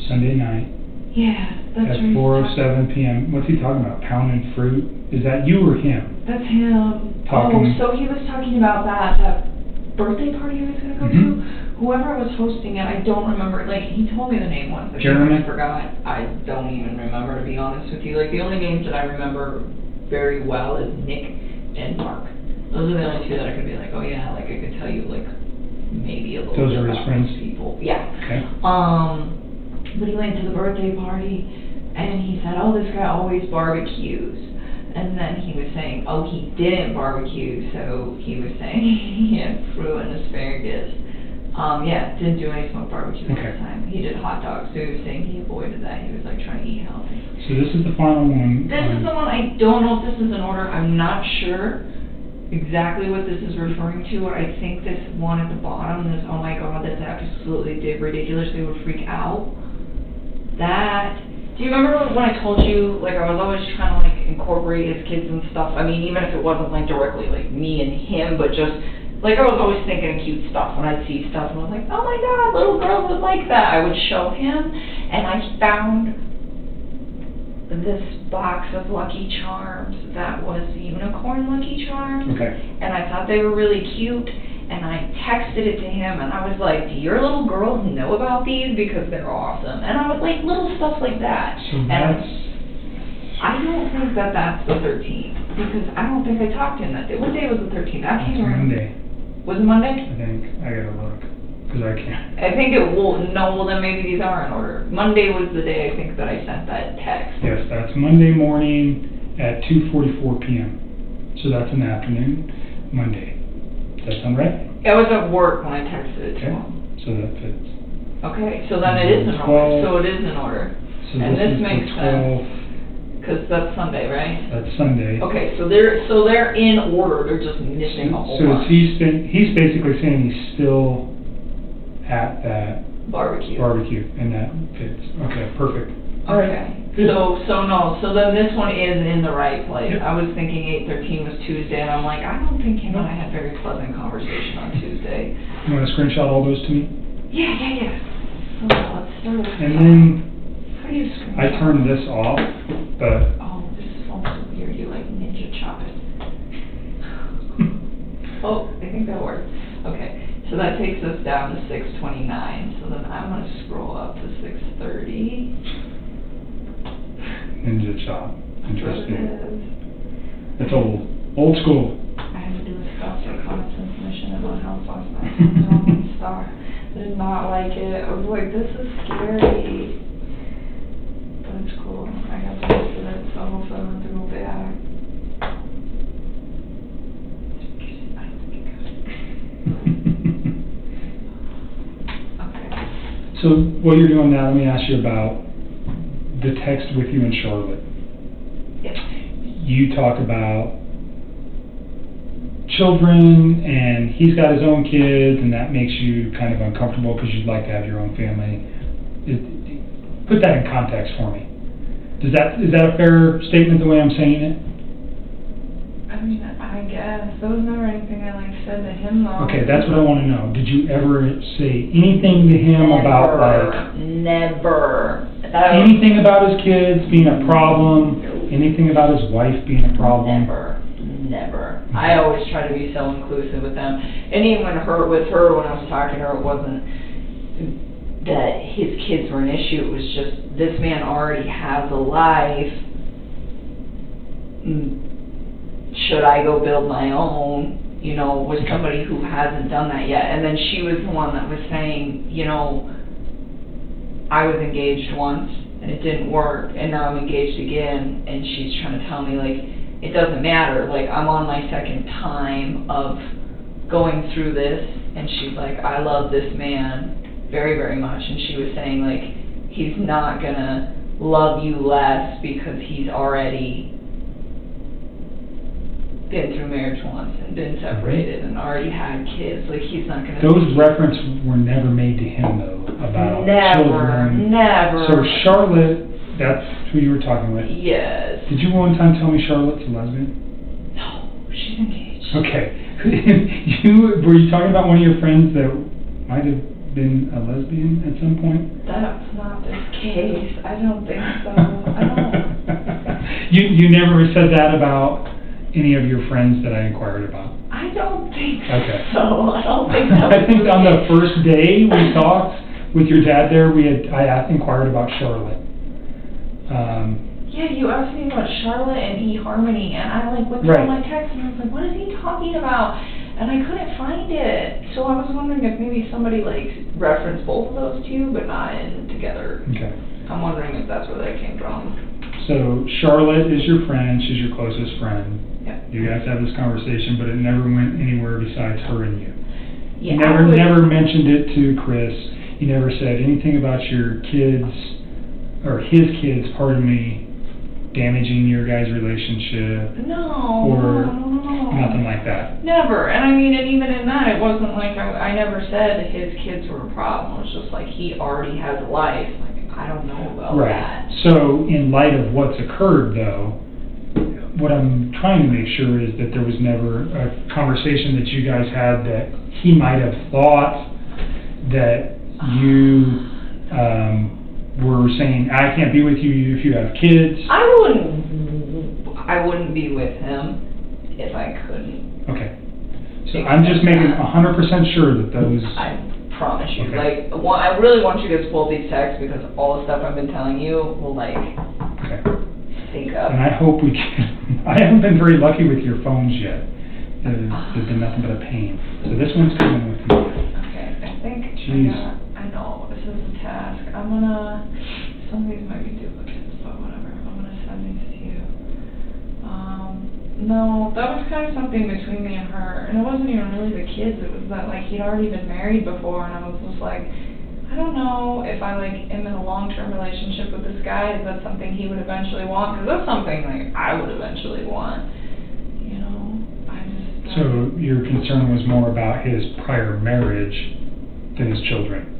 Sunday night Yeah, that's at right. 4:07 p.m. What's he talking about? Pounding fruit? Is that you or him? That's him. Talking. Oh, so he was talking about that birthday party I was gonna go to. Whoever was hosting it, I don't remember. Like, he told me the name once, but Jeremy? I forgot. I don't even remember, to be honest with you. Like, the only names that I remember very well is Nick and Mark. Those are the only two that I could be like, oh yeah, like I could tell you like maybe a little Those bit are his about friends? those people. Yeah. Okay. But he went to the birthday party, and he said, oh, this guy always barbecues. And then he was saying, oh, he didn't barbecue, so he was saying he had fruit and asparagus. Yeah, didn't do any smoked barbecue Okay. this time. He did hot dogs, so he was saying he avoided that. He was like trying to eat healthy. So this is the final one. This is the one, I don't know if this is in order. I'm not sure exactly what this is referring to. I think this one at the bottom, this, oh my god, that's absolutely ridiculous. They would freak out. That, do you remember when I told you, like, I was always trying to, like, incorporate his kids and stuff? I mean, even if it wasn't, like, directly, like, me and him, but just, like, I was always thinking of cute stuff when I'd see stuff, and I was like, oh my god, little girls would like that. I would show him, and I found this box of Lucky Charms that was unicorn Lucky Charms. Okay. And I thought they were really cute, and I texted it to him, and I was like, do your little girls know about these? Because they're awesome. And I was like, little stuff like that. So And that's, I don't think that that's the 13th, because I don't think I talked to him that day. What day was the 13th? I that's can't remember. Monday, Was it Monday? I think. I gotta look, because I can't. I think it will, no, well then maybe these are in order. Monday was the day I think that I sent that text. Yes, that's Monday morning at 2:44 p.m. So that's in the afternoon, Monday. Does that sound right? I was at work when I texted it to Okay, him. so that fits. Okay, so then it is in order. So it is in order. So And this is the makes 12th. Because that's Sunday, right? That's Sunday. Okay, so they're in order, they're just missing a whole So bunch. he's basically saying he's still at that Barbecue. barbecue, and that fits. Okay, perfect. Okay, Good. so then this one is in the right place. Yep. I was thinking 8/13 was Tuesday, and I'm like, I don't think him and I had very pleasant conversation on Tuesday. You wanna screenshot all those to me? Yeah. So let's start with. And then How do you screen? I turned this off, but Oh, this is almost weird, you like ninja chop it. Oh, I think that worked. Okay, so that takes us down to 6:29, so then I'm gonna scroll up to 6:30. ninja chop, interesting. It It's old school. I had to do a stop reconnaissance mission at my house last night. I was on one star. I did not like it. I was like, this is scary. But it's cool. I got to used to it, so hopefully I don't have to go back. I don't think I got it. Okay. So what you're doing now, let me ask you about the text with you and Charlotte. Yes. You talk about children, and he's got his own kids, and that makes you kind of uncomfortable because you'd like to have your own family. Put that in context for me. Is that a fair statement the way I'm saying it? I mean, I guess. There was never anything I said to him though. Okay, that's what I want to know. Did you ever say anything to him about Never. anything about his kids being a problem? Anything about his wife being a problem? Never. I always try to be so inclusive with them. And even with her, when I was talking to her, it wasn't that his kids were an issue. It was just, this man already has a life. Should I go build my own, with somebody who hasn't done that yet? And then she was the one that was saying, I was engaged once and it didn't work, and now I'm engaged again, and she's trying to tell me, it doesn't matter, I'm on my second time of going through this, and she's like, I love this man very, very much, and she was saying, he's not gonna love you less because he's already been through marriage once and been separated and already had kids, he's not gonna... Those references were never made to him, though, about children. Never. So Charlotte, that's who you were talking with? Yes. Did you one time tell me Charlotte's a lesbian? No, she's engaged. Okay. Were you talking about one of your friends that might have been a lesbian at some point? That's not the case. I don't think so. I don't. You never said that about any of your friends that I inquired about? I don't think Okay. so. I don't think that I think on the first day we talked with your dad there, I inquired about Charlotte. Yeah, you asked me about Charlotte and eHarmony, and I went through all my texts, and I was like, what is he talking about? And I couldn't find it. So I was wondering if maybe somebody referenced both of those two, but not in together. Okay. I'm wondering if that's where that came from. So Charlotte is your friend, she's your closest friend. Yeah. You guys have this conversation, but it never went anywhere besides her and you. Yeah, You never mentioned it to Chris. You never said anything about your kids, or his kids, pardon me, damaging your guys' relationship. No. Or no. nothing like that. Never. And I mean, and even in that, it wasn't I never said his kids were a problem. It was just he already has a life. I don't know about that. So in light of what's occurred, though, what I'm trying to make sure is that there was never a conversation that you guys had that he might have thought that you were saying, I can't be with you if you have kids. I wouldn't be with him if I couldn't. Okay. So I'm just making 100% sure that those... I promise you. Okay. I really want you guys to pull these texts because all the stuff I've been telling you will Okay. sync up. And I hope we can... I haven't been very lucky with your phones yet. They've been nothing but a pain. So this one's coming with me. Okay, I think Jeez. I know, this is a task. Some of these might be duplicates, but whatever. I'm gonna send these to you. No, that was kind of something between me and her. And it wasn't even really the kids. It was that, he'd already been married before, and I was just I don't know if I, am in a long-term relationship with this guy. Is that something he would eventually want? Because that's something, I would eventually want. I just... So your concern was more about his prior marriage than his children?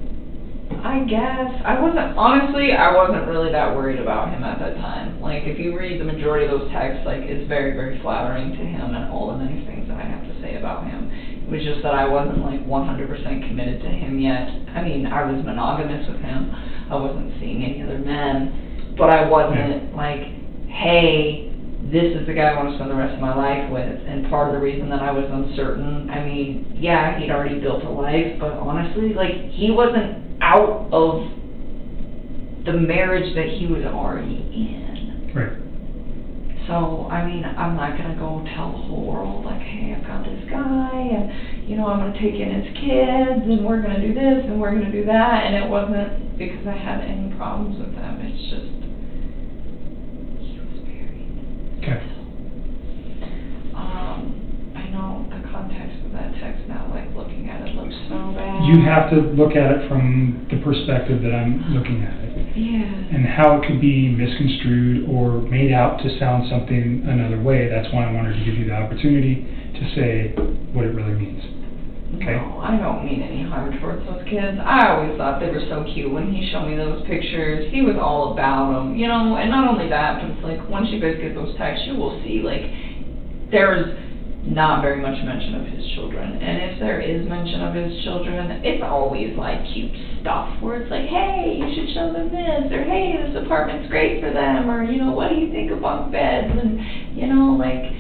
I guess. I wasn't really that worried about him at that time. Like, if you read the majority of those texts, like, it's very, very flattering to him and all the nice things that I have to say about him. It was just that I wasn't, like, 100% committed to him yet. I mean, I was monogamous with him. I wasn't seeing any other men. But I wasn't, like, hey, this is the guy I want to spend the rest of my life with. And part of the reason that I was uncertain, I mean, yeah, he'd already built a life, but honestly, like, he wasn't out of the marriage that he was already in. Right. So, I mean, I'm not going to go tell the whole world, like, hey, I've got this guy, and, you know, I'm going to take in his kids, and we're going to do this, and we're going to do that, and it wasn't because I had any problems with them. It's just, he was married. Okay. I know the context of that text now, like, looking at it looks so bad. You have to look at it from the perspective that I'm looking at it. Yeah. And how it could be misconstrued or made out to sound something another way. That's why I wanted to give you the opportunity to say what it really means. Okay? No, I don't mean any harm towards those kids. I always thought they were so cute. When he showed me those pictures, he was all about them, you know, and not only that, but it's like, once you guys get those texts, you will see, like, there's not very much mention of his children. And if there is mention of his children, it's always, like, cute stuff, where it's like, hey, you should show them this, or hey, this apartment's great for them, or, you know, what do you think of bunk beds, and, you know, like,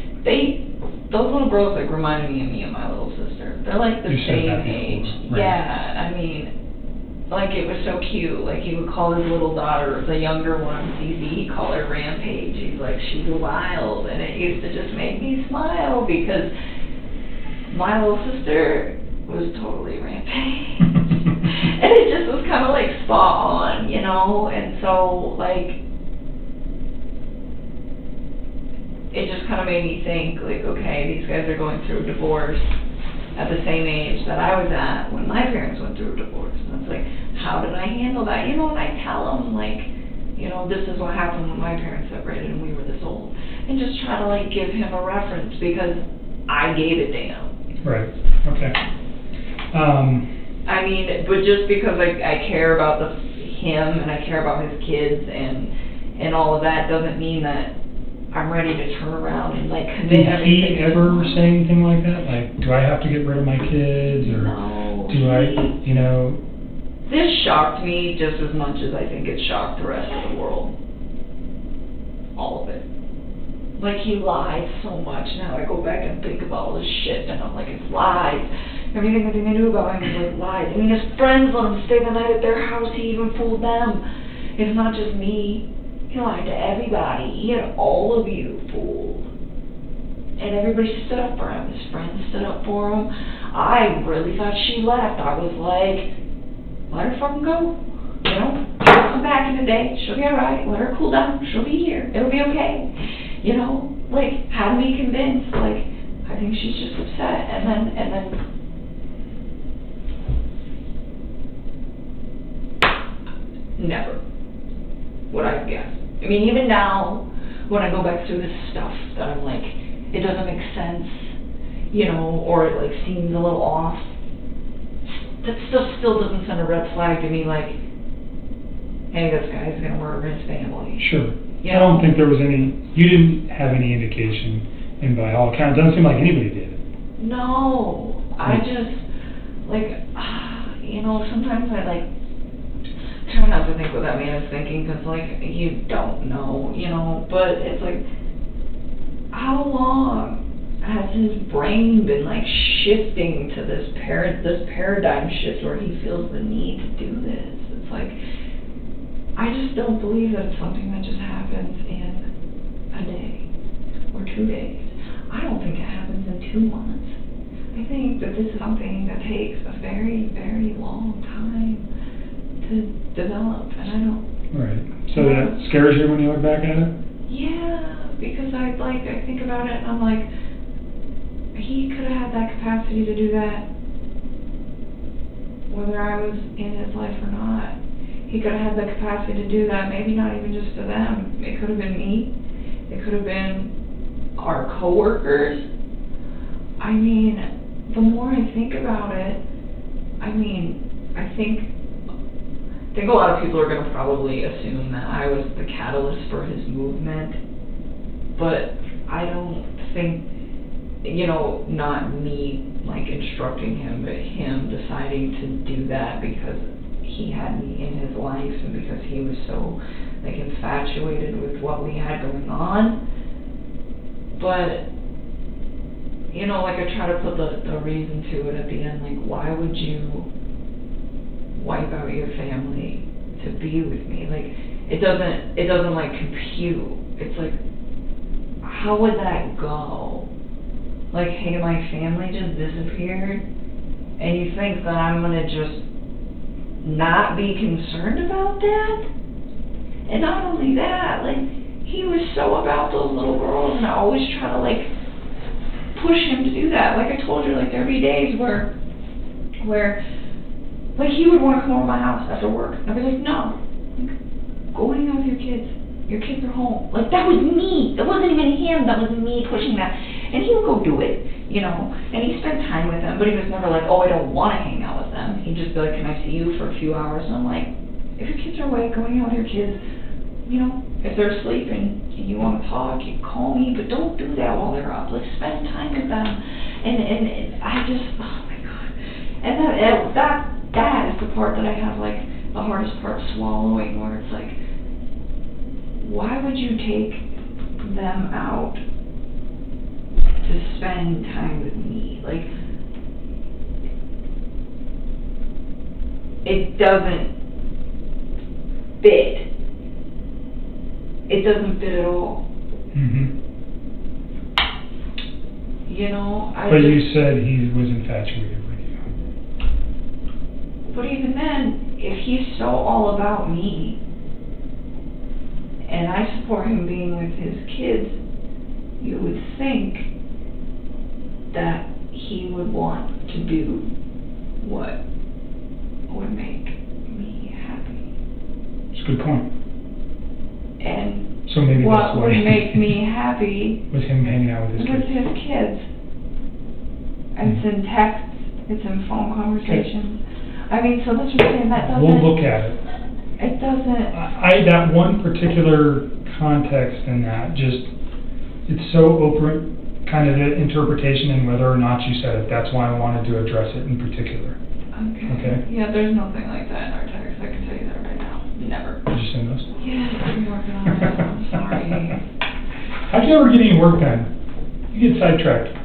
those little girls, like, reminded me of my little sister. They're, like, the You said same that before, age. right. Yeah, I mean, like, it was so cute. Like, he would call his little daughter, the younger one, Cece, he'd call her Rampage. He's like, she's wild. And it used to just make me smile because my little sister was totally Rampage. And it just was kind of, like, spot on, you know? And so, like, it just kind of made me think, like, okay, these guys are going through a divorce at the same age that I was at when my parents went through a divorce. And it's like, how did I handle that? You know, and I tell them, like, you know, this is what happened when my parents separated and we were this old. And just try to, like, give him a reference because I gave it to him. Right. Okay. I mean, but just because I care about him and I care about his kids and all of that doesn't mean that I'm ready to turn around and, like, commit Did everything. he ever say anything like that? Like, do I have to get rid of my kids, or No. do I, you know? This shocked me just as much as I think it shocked the rest of the world. All of it. Like, he lied so much. Now I go back and think about all this shit, and I'm like, it's lies. Everything that they knew about him was like lies. I mean, his friends let him stay the night at their house. He even fooled them. It's not just me. He lied to everybody. He had all of you fooled. And everybody stood up for him. His friends stood up for him. I really thought she left. I was like, let her fucking go. You know, she'll come back in a day. She'll be alright. Let her cool down. She'll be here. It'll be okay. You know, like, had me convinced. Like, I think she's just upset. And then never would I have guessed. I mean, even now, when I go back through this stuff, that I'm like, it doesn't make sense, you know, or it, like, seems a little off. That stuff still doesn't send a red flag to me, like, hey, this guy's gonna murder his family. Sure. You I don't know? think there was any, you didn't have any indication, and by all accounts, it doesn't seem like anybody did. No, I just, like, you know, sometimes I, like, try not to think what that man is thinking, because, like, you don't know, you know, but it's like, how long has his brain been, like, shifting to this paradigm shift where he feels the need to do this? It's like, I just don't believe that it's something that just happens in a day or 2 days. I don't think it happens in 2 months. I think that this is something that takes a very, very long time to develop, and I don't... Right. So that scares you when you look back at it? Yeah, because I think about it, and I'm like, he could have had that capacity to do that whether I was in his life or not. He could have had the capacity to do that, maybe not even just to them. It could have been me. It could have been our coworkers. I mean, the more I think about it, I mean, I think think a lot of people are going to probably assume that I was the catalyst for his movement, but I don't think, you know, not me like instructing him, but him deciding to do that because he had me in his life and because he was so like infatuated with what we had going on. But you know, like I try to put the reason to it at the end, like why would you wipe out your family to be with me? Like it doesn't like compute. It's like, how would that go? Like, hey, my family just disappeared and you think that I'm gonna just not be concerned about that? And not only that, like he was so about those little girls, and I always try to like push him to do that. Like I told you, like there'd be days where like he would want to come over to my house after work. I'd be like, no, like, go hang out with your kids. Your kids are home. Like that was me. That wasn't even him. That was me pushing that. And he would go do it, you know. And he spent time with them, but he was never like, oh, I don't want to hang out with them. He'd just be like, can I see you for a few hours? And I'm like, if your kids are awake, go hang out with your kids. You know, if they're asleep and you want to talk, you call me, but don't do that while they're up. Like spend time with them. And I just, oh my God. And that is the part that I have like the hardest part swallowing, where it's like, why would you take them out to spend time with me? Like, it doesn't fit. It doesn't fit at all. Mm-hmm. You know, But you said he was infatuated with you. But even then, if he's so all about me, and I support him being with his kids, you would think that he would want to do what would make me happy. It's a good point. And so maybe what that's why would make me happy was him hanging out with his kids. And it's in texts, it's in phone conversations. I mean, so that's what I'm saying, that doesn't... We'll look at it. It doesn't... That one particular context in that, just, it's so open, kind of the interpretation and whether or not you said it. That's why I wanted to address it in particular. Okay? Yeah, there's nothing like that in our text, I can tell you that right now. Never. Did you send those? Yes, I'm working on it, I'm sorry. How'd you ever get any work done? You get sidetracked.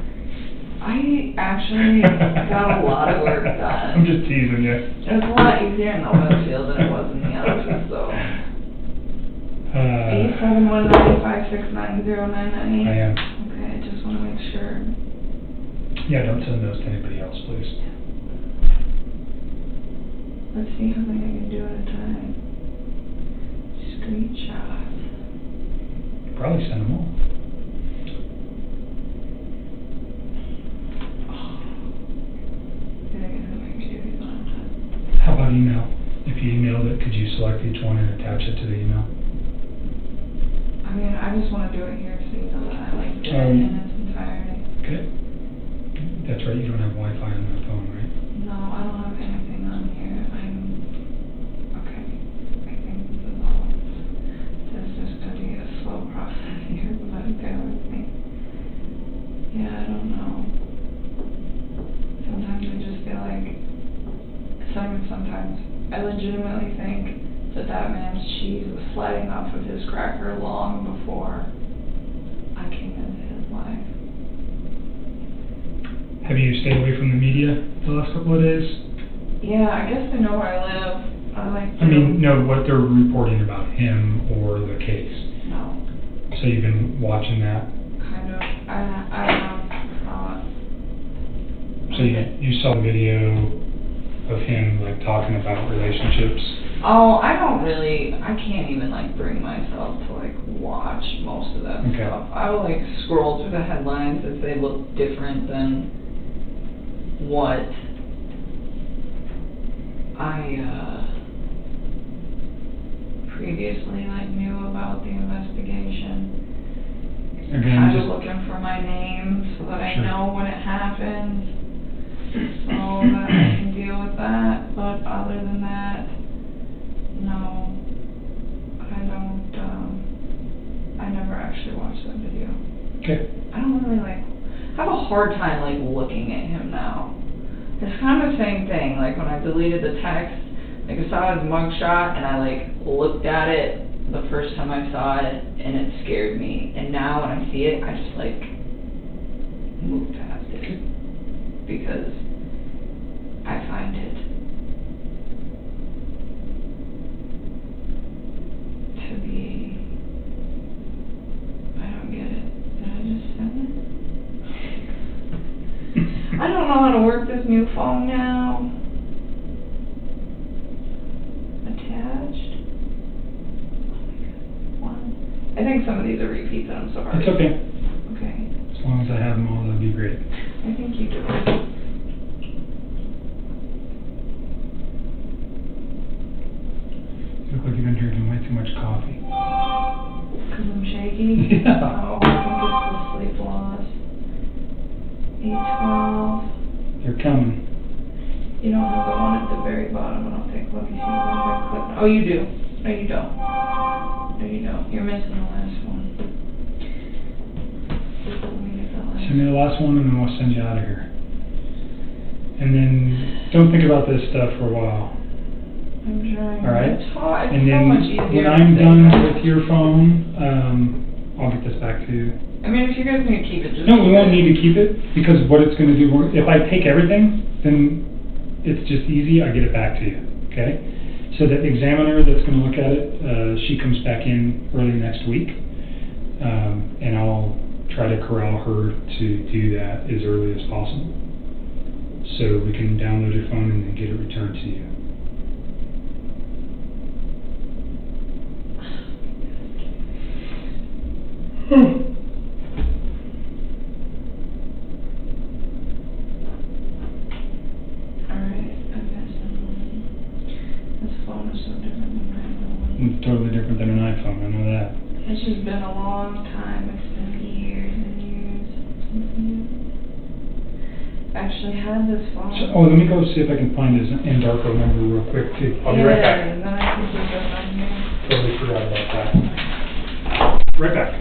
I actually got a lot of work done. I'm just teasing you. It was a lot easier in the Westfield than it was in the others, so. 871-956-9098. I am. Okay, I just want to make sure. Yeah, don't send those to anybody else, please. Let's see how many I can do at a time. Screenshots. Probably send them all. How about email? If you emailed it, could you select each one and attach it to the email? I mean, I just want to do it here so you know that I like did it in its entirety. Okay. That's right, you don't have Wi-Fi on that phone, right? No, I don't have anything on here. Okay. I think this is all. This is just going to be a slow process here, but bear with me. Yeah, I don't know. Sometimes I just feel like, sometimes I legitimately think that man's cheese was sliding off of his cracker long before I came into his life. Have you stayed away from the media the last couple of days? Yeah, I guess they know where I live. No, what they're reporting about him or the case. No. So you've been watching that? Kind of. I saw it. So you saw the video of him like talking about relationships? Oh, I can't even like bring myself to like watch most of that stuff. I will like scroll through the headlines if they look different than what I previously like knew about the investigation. Kind of looking for my name so that I know when it happens, so that I can deal with that. But other than that, No, I don't, I never actually watched that video. Okay. I don't really I have a hard time looking at him now. It's kind of the same thing, when I deleted the text, I saw his mugshot and I looked at it the first time I saw it and it scared me. And now when I see it, I just move past it. Because I find it to be, I don't get it. Did I just send it? I don't know how to work this new phone now. Attached. Oh my god. One. I think some of these are repeats and I'm sorry. It's okay. Okay. As long as I have them all, that'd be great. I think you do. You look like you've been drinking way too much coffee. Because I'm shaky? Yeah. Oh, I think it's the sleep loss. 8:12. They're coming. You don't have the one at the very bottom, I don't think. Let me see if I click. Oh, you do. No, you don't. No, you don't. You're missing the last one. Let me get that last Send me the last one and then we'll send you out of here. And then don't think about this stuff for a while. I'm trying. All right? It's hard. It's And so then much easier. when to I'm say done that. with your phone, I'll get this back to you. I mean, if you guys need to keep it, just No, keep we won't it. need to keep it because what it's going to do, if I take everything, then it's just easy. I get it back to you. Okay? So the examiner that's going to look at it, she comes back in early next week, and I'll try to corral her to do that as early as possible, so we can download your phone and then get it returned to you. Alright, I've got some. This phone is so different than my other one. It's totally different than an iPhone. I know that. It's just been a long time. It's been years and years since I actually had this phone. So, let me go see if I can find his Endarco number real quick too. I'll be right Yeah, back. and then I can put that on here. Totally forgot about that. Right back.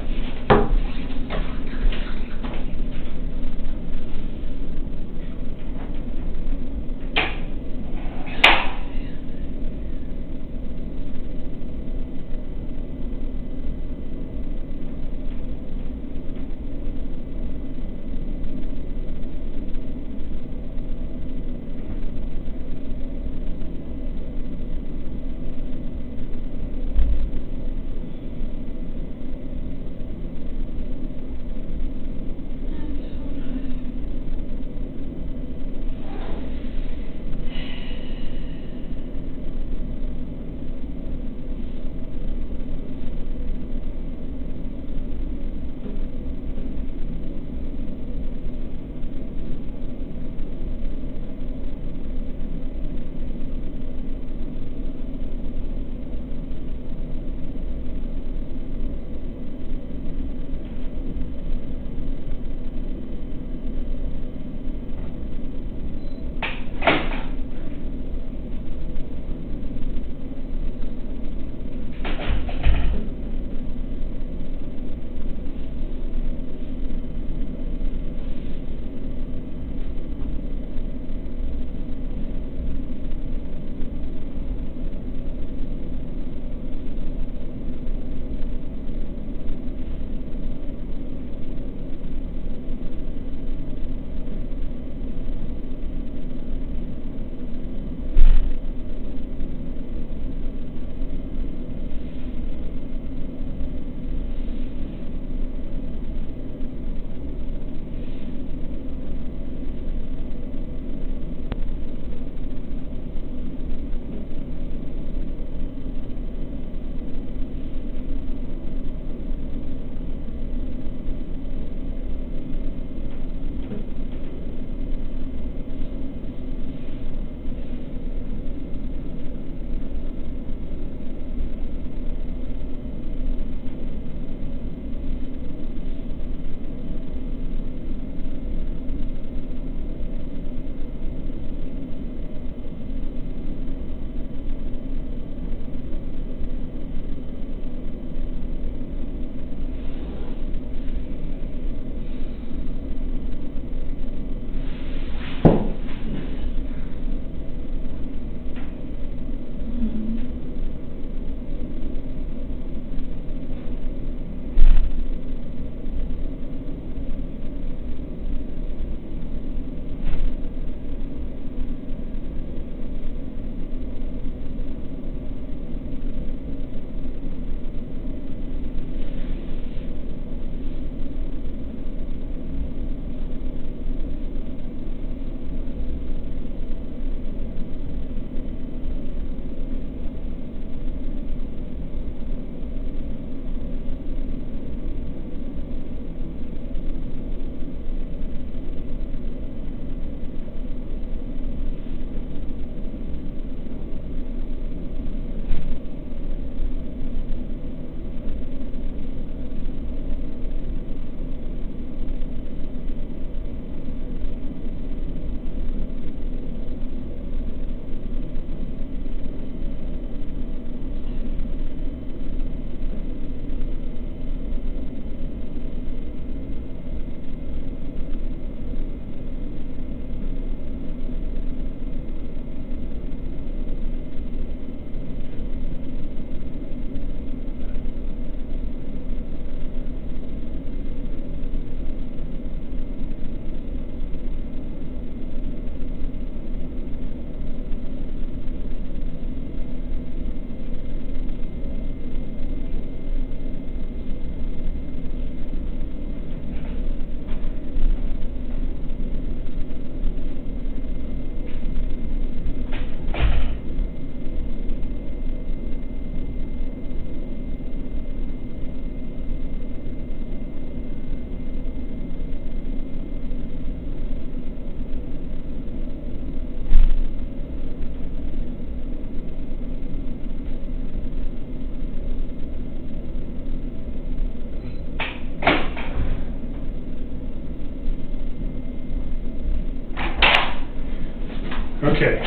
Okay.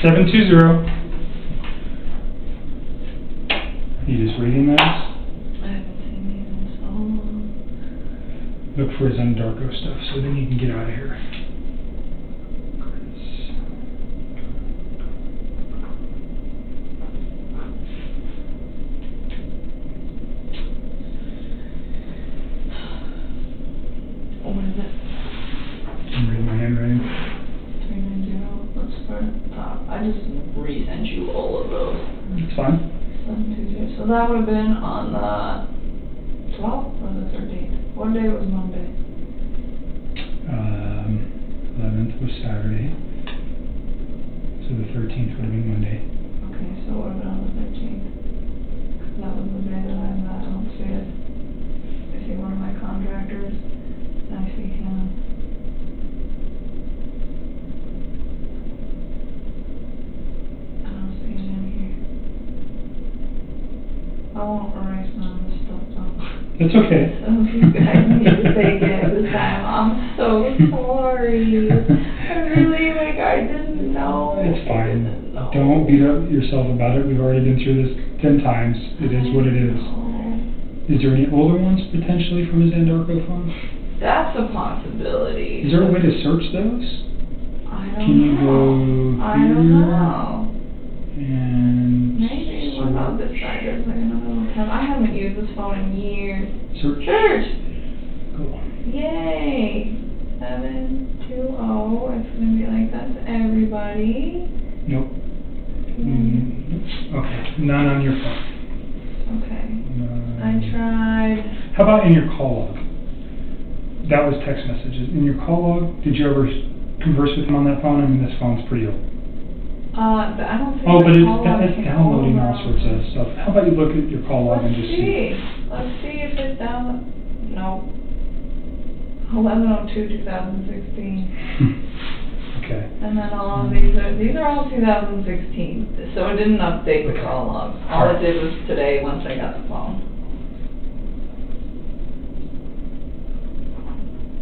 720. You just reading those? I haven't seen these in so long. Look for his Undarko stuff so then you can get out of here. What is it? I'm reading my handwriting. 390, let's start at the top. I just resent you all of those. It's fine. 720, so that would have been on the 12th or the 13th? What day was Monday? 11th was Saturday. So the 13th would have been Monday. Okay, so it would have been on the 13th. 'Cause that was the day that I'm not downstairs. I see one of my contractors, and I see him. I don't see him in here. I won't erase none of this stuff, though. That's okay. So you guys need to take it this time. I'm so sorry. I really, like, I didn't know. It's I fine. didn't know. Don't beat up yourself about it. We've already been through this 10 times. It is what it is. Is there any older ones potentially from his Andarko phone? That's a possibility. Is there a way to search those? I Can you don't go know. I don't here? know. And Maybe. What about this side? There's like another little tab. I haven't used this phone in years. search? Search! Cool. Yay! 720. It's gonna be like that to everybody. Nope. Okay. None on your phone. Okay. None. I tried. How about in your call log? That was text messages. In your call log, did you ever converse with him on that phone? I mean, this phone's pretty old. I don't think. Oh, but my it's call log it's can downloading all hold sorts of stuff. How about you look at your call log and Let's just see. Let's see if it's down. No. 11/02/2016. Okay. And then all of these are all 2016. So it didn't update the call log. All it did was today once I got the phone.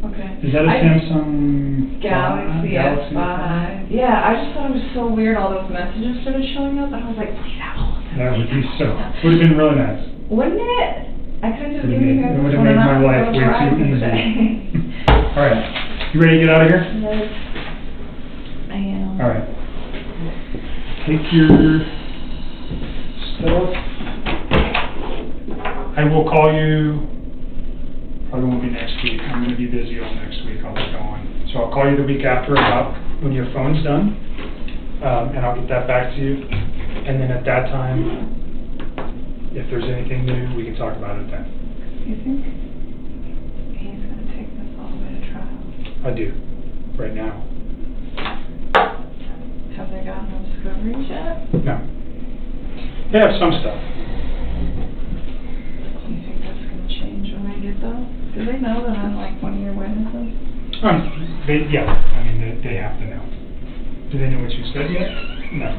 Okay. Is that a Samsung Galaxy S5? Yeah, I just thought it was so weird. All those messages started showing up, and I was like, please have all of them. That would be so. Would have been really nice. Wouldn't it? I could just Would've give you made- guys it would've one made and my not life go way drive too easy. today. All right. You ready to get out of here? Yes. I am. All right. Take your stuff. I will call you. Probably won't be next week. I'm going to be busy all next week. I'll be going. So I'll call you the week after about when your phone's done, and I'll get that back to you. And then at that time, if there's anything new, we can talk about it then. You think he's going to take this all the way to trial? I do. Right now. Have they gotten no discoveries yet? No. They have some stuff. Do you think that's going to change when they get those? Do they know that I'm like one of your witnesses? Yeah. I mean, they have to know. Do they know what you said yet? No.